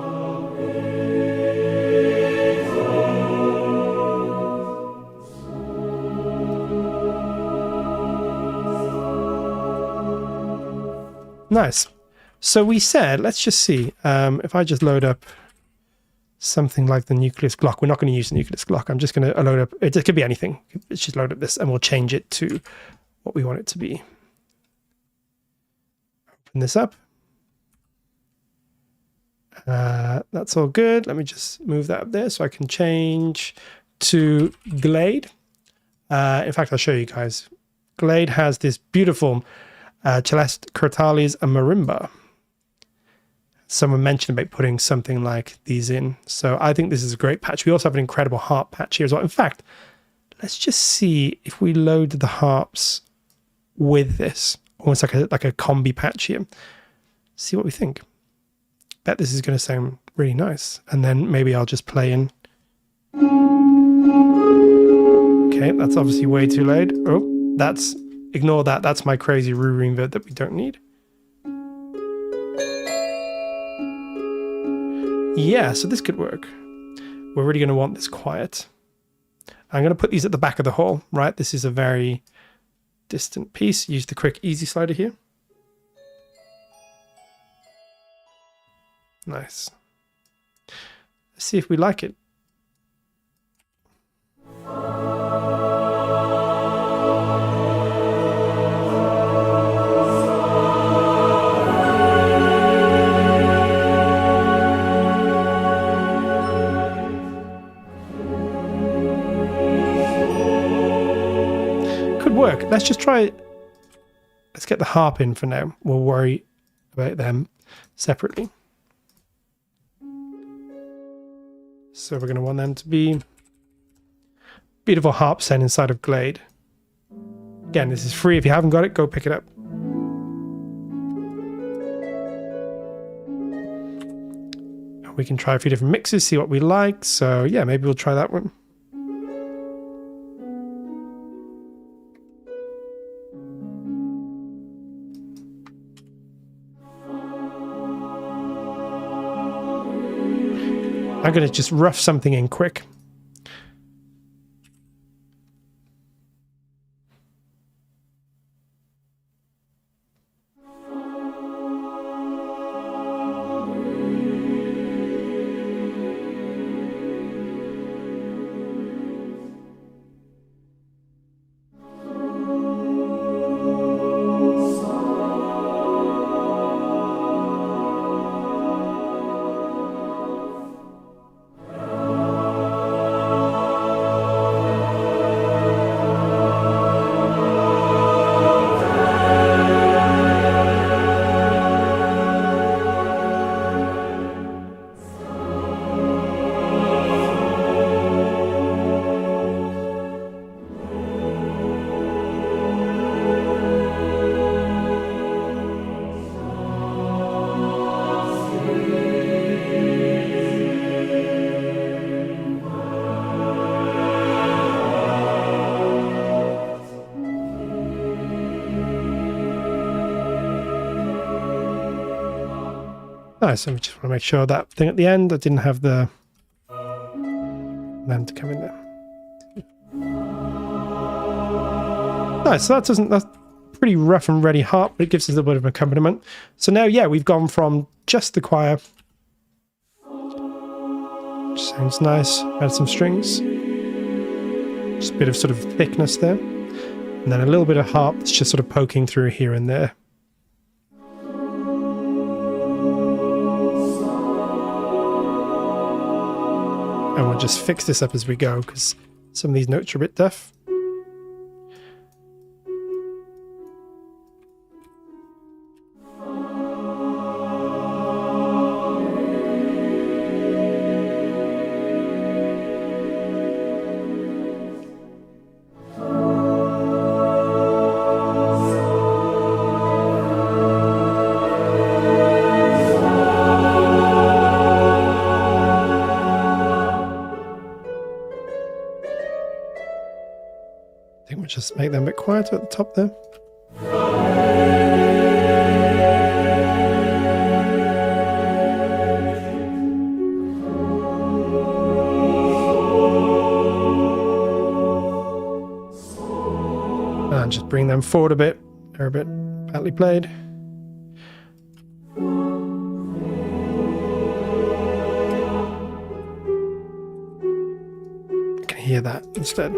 Nice. So we said, let's just see, if I just load up something like the Nucleus Glock. We're not going to use the Nucleus Glock. I'm just going to load up, it could be anything. Let's just load up this and we'll change it to what we want it to be. Open this up. That's all good. Let me just move that up there so I can change to Glade. In fact, I'll show you guys. Glade has this beautiful celeste, crotales, and marimba. Someone mentioned about putting something like these in. So I think this is a great patch. We also have an incredible harp patch here as well. In fact, let's just see if we load the harps with this. Almost like a combi patch here. See what we think. Bet this is going to sound really nice. And then maybe I'll just play in. Okay, that's obviously way too loud. Oh, ignore that. That's my crazy reverb that we don't need. Yeah, so this could work. We're really going to want this quiet. I'm going to put these at the back of the hall, right? This is a very distant piece. Use the quick easy slider here. Nice. Let's see if we like it. Could work. let's just try. Let's get the harp in for now. We'll worry about them separately. So we're going to want them to be beautiful harp sound inside of Glade. Again, this is free. If you haven't got it, go pick it up. And we can try a few different mixes, see what we like. So yeah, maybe we'll try that one. I'm going to just rough something in quick. Nice, and we just want to make sure that thing at the end, I didn't have the them to come in there. Nice, so that's pretty rough and ready harp, but it gives us a bit of accompaniment. So now, yeah, we've gone from just the choir, which sounds nice, add some strings, just a bit of sort of thickness there, and then a little bit of harp that's just sort of poking through here and there. And we'll just fix this up as we go, because some of these notes are a bit deaf. Just make them a bit quieter at the top there. And just bring them forward a bit. They're a bit badly played. I can hear that instead.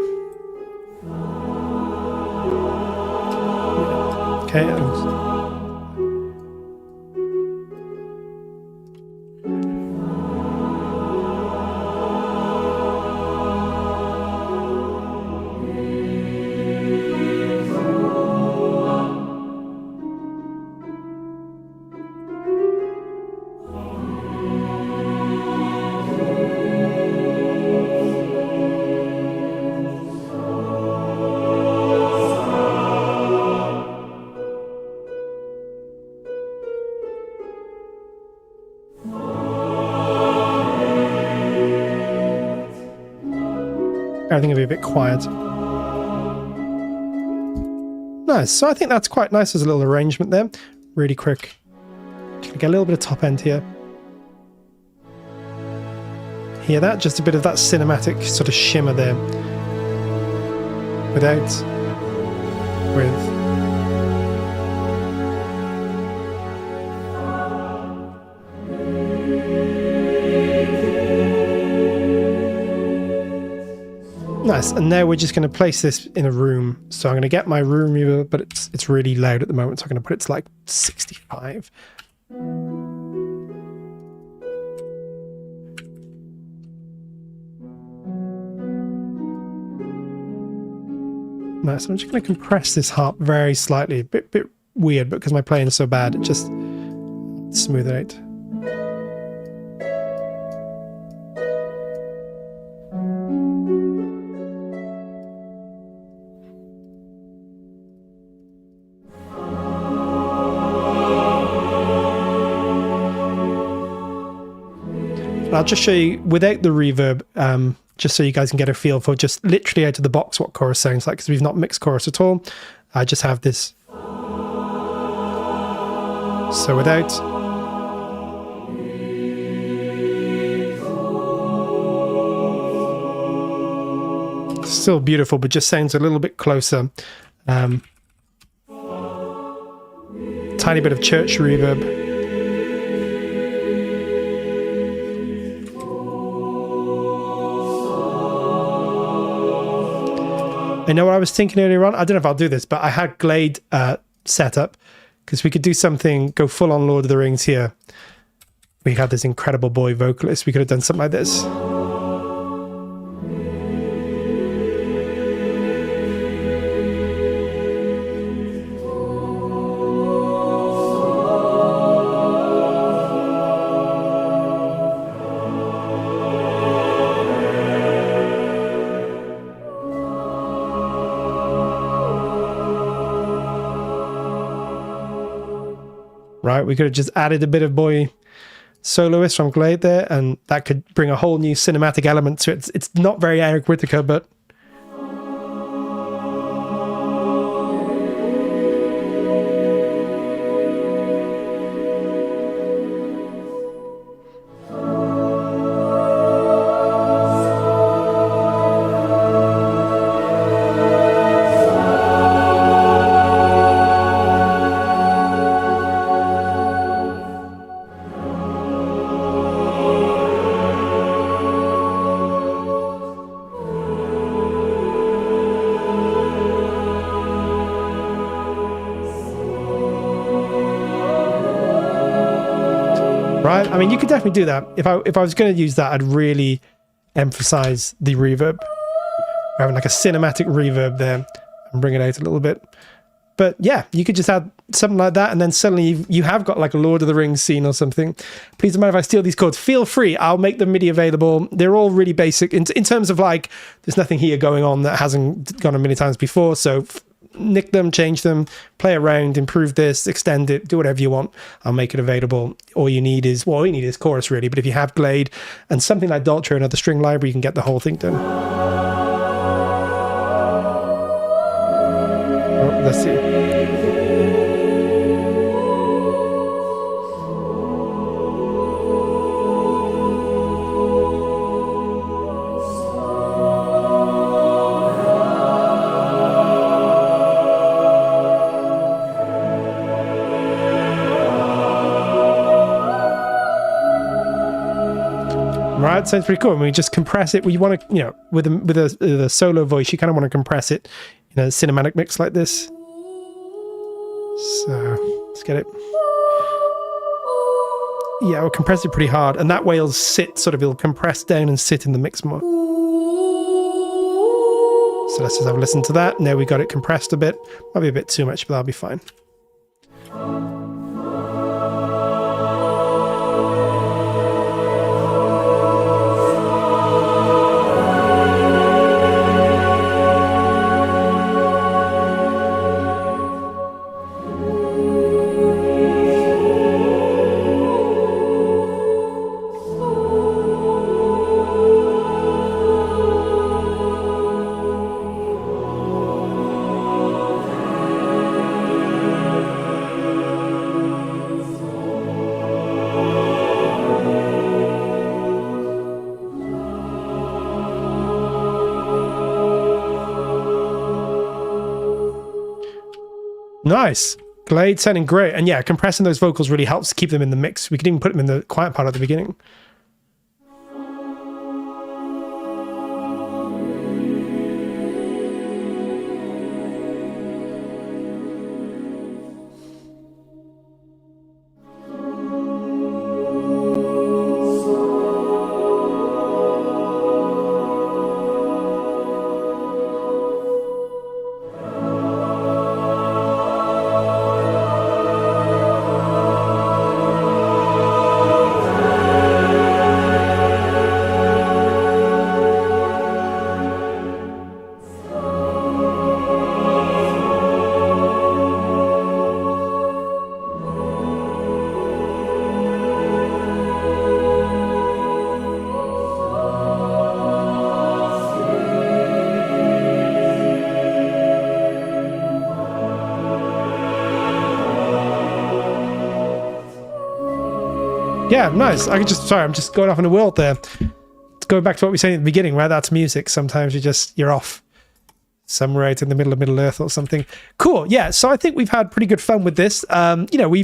Okay. Everything will be a bit quiet. Nice. So I think that's quite nice as a little arrangement there. Really quick. Get a little bit of top end here. Hear that? Just a bit of that cinematic sort of shimmer there. With nice, and now we're just going to place this in a room. So I'm going to get my room reverb, but it's really loud at the moment, so I'm going to put it to like 65. Nice. I'm just going to compress this harp very slightly. A bit weird, but because my playing is so bad, it just smooth it out. I'll just show you without the reverb, just so you guys can get a feel for just literally out of the box what chorus sounds like, because we've not mixed chorus at all. I just have this. So without. Still beautiful, but just sounds a little bit closer. Tiny bit of church reverb. I know what I was thinking earlier on. I don't know if I'll do this, but I had Glade set up because we could do something, go full on Lord of the Rings here. We had this incredible boy vocalist. We could have done something like this. Right, we could have just added a bit of boy soloist from Glade there, and that could bring a whole new cinematic element to it. It's not very Eric Whitacre, but right? I mean, you could definitely do that. If I was going to use that, I'd really emphasize the reverb. We're having like a cinematic reverb there and bring it out a little bit. But yeah, you could just add something like that, and then suddenly you have got like a Lord of the Rings scene or something. Please don't mind if I steal these chords. Feel free. I'll make them MIDI available. They're all really basic in terms of like, there's nothing here going on that hasn't gone on many times before. So nick them, change them, play around, improve this, extend it, do whatever you want. I'll make it available. All you need is chorus really. But if you have Glade and something like Dolce or another string library, you can get the whole thing done. Oh, let's see. Right, sounds pretty cool. And we just compress it. We want to, you know, with a solo voice, you kind of want to compress it in a cinematic mix like this. So let's get it. Yeah, we'll compress it pretty hard, and that way it'll sit it'll compress down and sit in the mix more. So let's just have a listen to that. Now we got it compressed a bit. Might be a bit too much, but that'll be fine. Nice. Glade sounding great. And yeah, compressing those vocals really helps keep them in the mix. We can even put them in the quiet part at the beginning. Yeah, nice. I can just, sorry, I'm just going off in a world there. Going back to what we were saying at the beginning, right? That's music. Sometimes you're off somewhere out in the middle of Middle Earth or something. Cool. Yeah. So I think we've had pretty good fun with this. You know,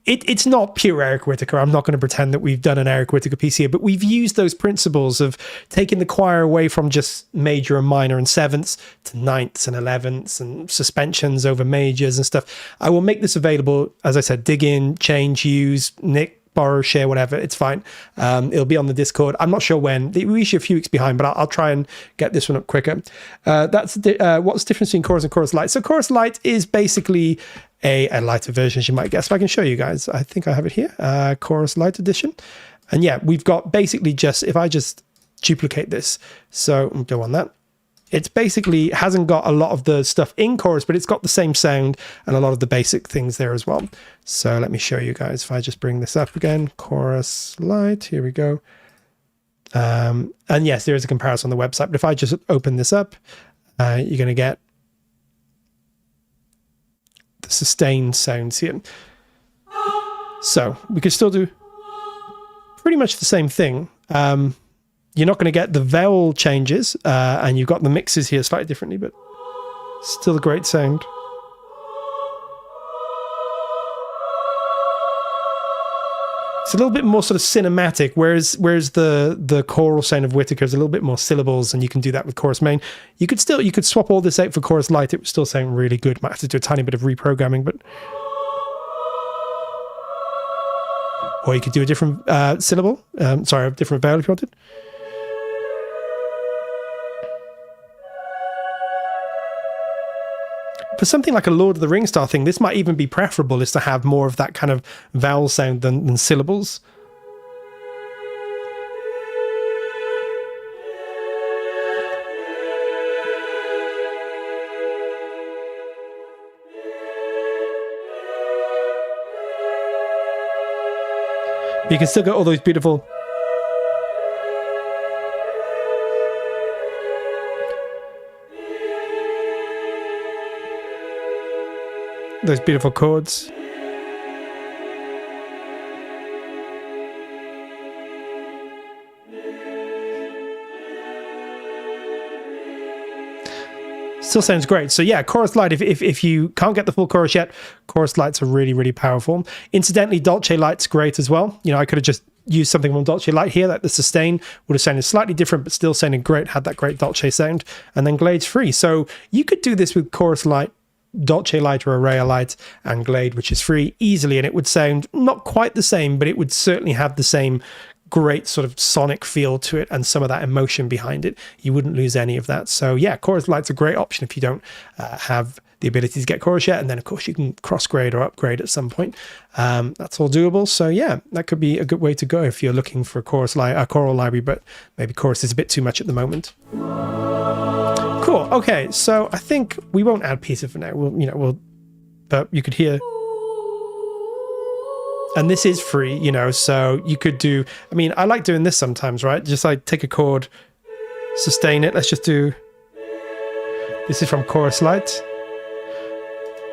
it's not pure Eric Whitacre. I'm not going to pretend that we've done an Eric Whitacre piece here, but we've used those principles of taking the choir away from just major and minor and sevenths to ninths and 11ths and suspensions over majors and stuff. I will make this available, as I said, dig in, change, use, nick, borrow, share, whatever, it's fine. It'll be on the Discord. I'm not sure when. We're usually a few weeks behind, but I'll try and get this one up quicker. What's the difference between chorus and chorus light? So chorus light is basically a lighter version, as you might guess. If I can show you guys, I think I have it here, chorus light edition. And yeah, we've got basically just, if I just duplicate this, so go on that. It's basically hasn't got a lot of the stuff in chorus, but it's got the same sound and a lot of the basic things there as well. So let me show you guys. If I just bring this up again, chorus light, here we go. And yes, there is a comparison on the website, but if I just open this up, you're going to get the sustained sounds here. So we could still do pretty much the same thing. You're not going to get the vowel changes, and you've got the mixes here slightly differently, but still a great sound. It's a little bit more sort of cinematic, whereas the choral sound of Whitacre is a little bit more syllables, and you can do that with chorus main. You could swap all this out for chorus light. It would still sound really good. Might have to do a tiny bit of reprogramming, but. Or you could do a different syllable. Sorry, a different vowel if you wanted. For something like a Lord of the Rings style thing, this might even be preferable, is to have more of that kind of vowel sound than syllables. But you can still get all those beautiful... those beautiful chords. Still sounds great. So yeah, chorus light, if you can't get the full chorus yet, chorus lights are really, really powerful. Incidentally, Dolce light's great as well. You know, I could have just used something from Dolce light here, like the sustain would have sounded slightly different, but still sounded great, had that great Dolce sound, and then Glade's free. So you could do this with chorus light, Dolce light or Array light, and Glade, which is free, easily, and it would sound not quite the same, but it would certainly have the same great sort of sonic feel to it and some of that emotion behind it. You wouldn't lose any of that. So yeah, chorus light's a great option if you don't have the ability to get chorus yet, and then of course you can cross grade or upgrade at some point. That's all doable. So yeah, that could be a good way to go if you're looking for a choral library, but maybe chorus is a bit too much at the moment. Cool. Okay, so I think we won't add pizza for now. But you could hear, and this is free, you know, so you could do. I mean, I like doing this sometimes, right? Just like take a chord, sustain it. Let's just do. This is from chorus light,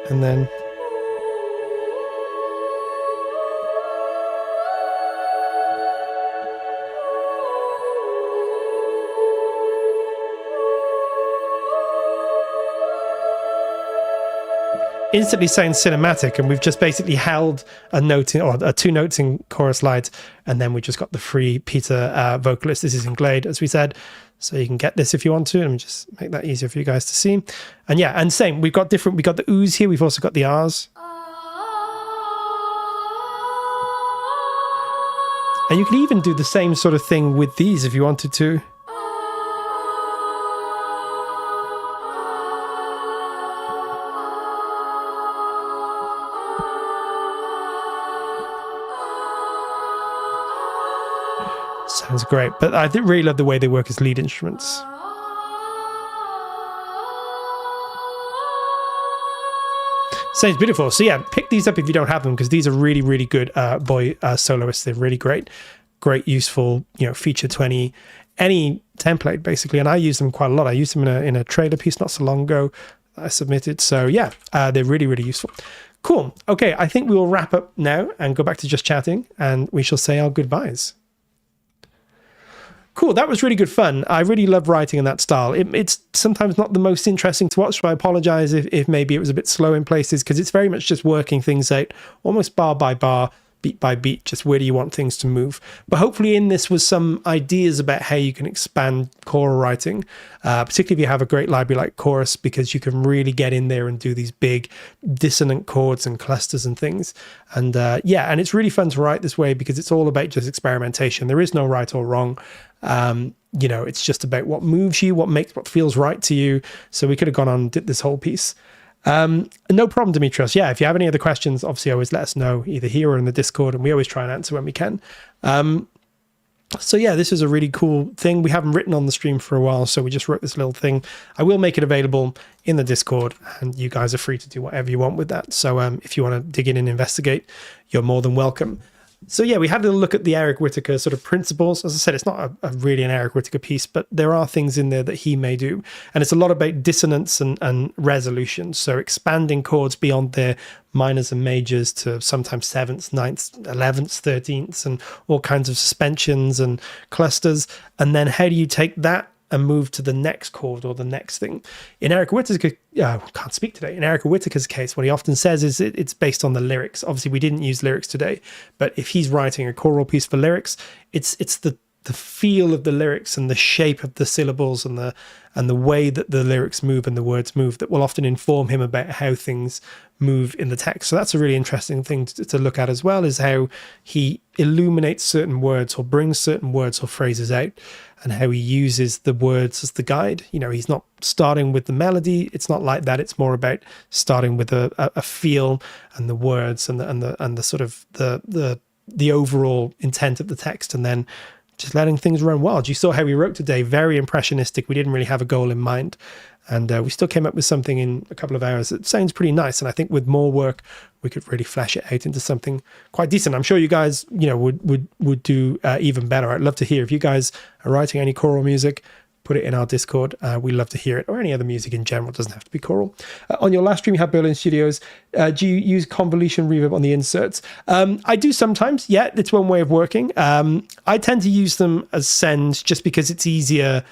and then. Instantly sounds cinematic, and we've just basically held a note in, or two notes in chorus light, and then we just got the free Peter vocalist. This is in Glade, as we said, so you can get this if you want to. Let me just make that easier for you guys to see. And yeah, and same, we got the oohs here, we've also got the R's, and you can even do the same sort of thing with these if you wanted to. Sounds great, but I really love the way they work as lead instruments. Sounds beautiful. So yeah, pick these up if you don't have them, because these are really, really good soloists. They're really great, useful, you know, feature to any template basically. And I use them quite a lot. I used them in a trailer piece not so long ago that I submitted. So yeah, they're really, really useful. Cool. Okay, I think we will wrap up now and go back to just chatting, and we shall say our goodbyes. Cool, that was really good fun. I really love writing in that style. It's sometimes not the most interesting to watch, so I apologize if maybe it was a bit slow in places, because it's very much just working things out, almost bar by bar, beat by beat, just where do you want things to move. But hopefully in this was some ideas about how you can expand choral writing, particularly if you have a great library like Chorus, because you can really get in there and do these big dissonant chords and clusters and things. And yeah, and it's really fun to write this way because it's all about just experimentation. There is no right or wrong. You know, it's just about what moves you, what feels right to you. So we could have gone on and did this whole piece. No problem, Demetrios. Yeah, if you have any other questions, obviously always let us know, either here or in the Discord, and we always try and answer when we can. So yeah, this is a really cool thing. We haven't written on the stream for a while, so we just wrote this little thing. I will make it available in the Discord, and you guys are free to do whatever you want with that. So if you want to dig in and investigate, you're more than welcome. So yeah, we had a look at the Eric Whitacre sort of principles. As I said, it's not really an Eric Whitacre piece, but there are things in there that he may do. And it's a lot about dissonance and resolution. So expanding chords beyond their minors and majors to sometimes sevenths, ninths, 11ths, 13ths, and all kinds of suspensions and clusters. And then how do you take that and move to the next chord or the next thing? In Eric Whitacre, can't speak today. In Eric Whitacre's case, what he often says is it's based on the lyrics. Obviously, we didn't use lyrics today, but if he's writing a choral piece for lyrics, it's the feel of the lyrics and the shape of the syllables and the way that the lyrics move and the words move that will often inform him about how things move in the text. So that's a really interesting thing to look at as well, is how he illuminates certain words or brings certain words or phrases out, and how he uses the words as the guide. You know, he's not starting with the melody. It's not like that. It's more about starting with a feel and the words and the sort of the overall intent of the text, and then just letting things run wild. You saw how we wrote today, very impressionistic. We didn't really have a goal in mind. And we still came up with something in a couple of hours that sounds pretty nice. And I think with more work, we could really flesh it out into something quite decent. I'm sure you guys, you know, would do even better. I'd love to hear if you guys are writing any choral music, put it in our Discord. We love to hear it, or any other music in general. It doesn't have to be choral. On your last stream, you have Berlin Studios. Do you use convolution reverb on the inserts? I do sometimes. Yeah, it's one way of working. I tend to use them as sends just because it's easier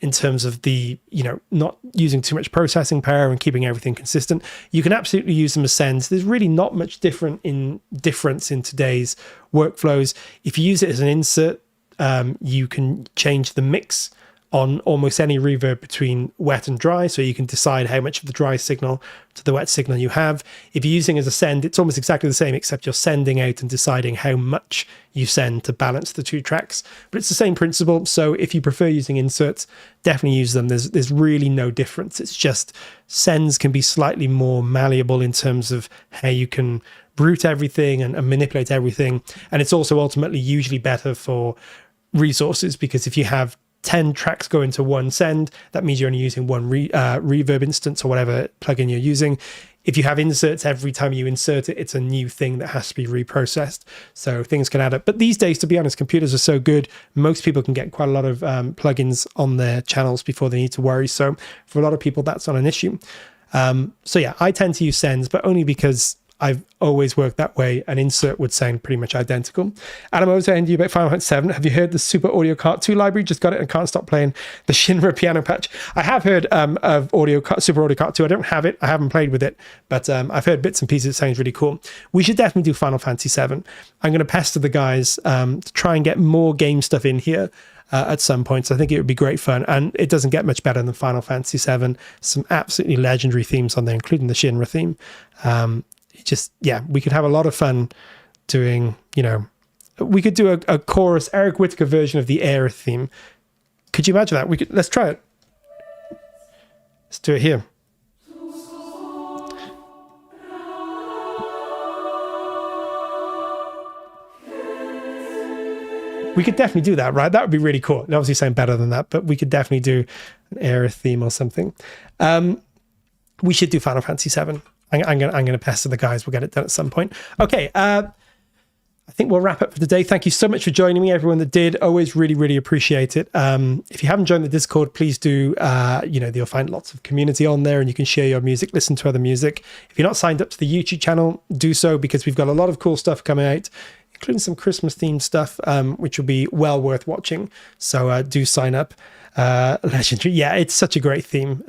in terms of the, you know, not using too much processing power and keeping everything consistent. You can absolutely use them as sends. There's really not much difference in today's workflows. If you use it as an insert, you can change the mix on almost any reverb between wet and dry, so you can decide how much of the dry signal to the wet signal you have. If you're using it as a send, it's almost exactly the same, except you're sending out and deciding how much you send to balance the two tracks. But it's the same principle, so if you prefer using inserts, definitely use them. There's really no difference. It's just sends can be slightly more malleable in terms of how you can route everything and manipulate everything. And it's also ultimately usually better for resources, because if you have 10 tracks go into one send, that means you're only using one reverb instance or whatever plugin you're using. If you have inserts, every time you insert it, it's a new thing that has to be reprocessed. So things can add up. But these days, to be honest, computers are so good, most people can get quite a lot of plugins on their channels before they need to worry. So for a lot of people, that's not an issue. So yeah, I tend to use sends, but only because I've always worked that way. An insert would sound pretty much identical. Adam, I was saying to you about Final Fantasy 7. Have you heard the Super Audio Kart 2 library? Just got it and can't stop playing the Shinra piano patch. I have heard of Super Audio Kart 2. I don't have it. I haven't played with it, but I've heard bits and pieces. It sounds really cool. We should definitely do Final Fantasy 7. I'm going to pester the guys to try and get more game stuff in here at some point. So I think it would be great fun, and it doesn't get much better than Final Fantasy 7. Some absolutely legendary themes on there, including the Shinra theme. Just, yeah, we could have a lot of fun doing, you know, we could do a chorus Eric Whitacre version of the Air theme. Could you imagine that? Let's try it. Let's do it here. We could definitely do that, right? That would be really cool. It obviously sound better than that, but we could definitely do an Air theme or something. We should do Final Fantasy 7. I'm gonna pester the guys. We'll get it done at some point. Okay. I think we'll wrap up for today. Thank you so much for joining me, everyone that did. Always really, really appreciate it. If you haven't joined the Discord, please do. You'll find lots of community on there and you can share your music, listen to other music. If you're not signed up to the YouTube channel, do so, because we've got a lot of cool stuff coming out, including some Christmas themed stuff, which will be well worth watching. So do sign up. Legendary. Yeah, it's such a great theme.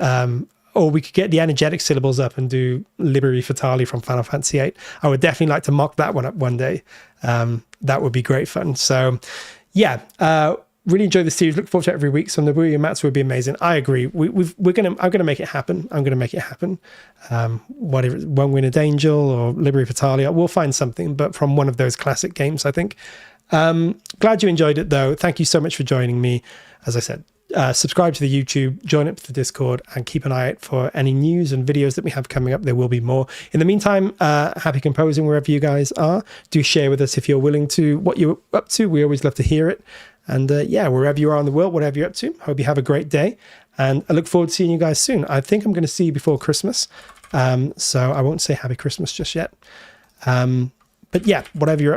Or we could get the energetic syllables up and do Liberi Fatali from Final Fantasy VIII. I would definitely like to mock that one up one day. That would be great fun. So yeah, really enjoy the series. Look forward to it every week. So Nobuya and Matsu would be amazing. I agree. I'm gonna make it happen. I'm gonna make it happen. Whatever, One Winged Angel or Liberi Fatali, we'll find something, but from one of those classic games, I think. Glad you enjoyed it though. Thank you so much for joining me. As I said, subscribe to the YouTube, join up to the Discord, and keep an eye out for any news and videos that we have coming up. There will be more. In the meantime, happy composing wherever you guys are. Do share with us if you're willing to, what you're up to. We always love to hear it. And wherever you are in the world, whatever you're up to, hope you have a great day. And I look forward to seeing you guys soon. I think I'm going to see you before Christmas. So I won't say Happy Christmas just yet. But yeah, whatever you're up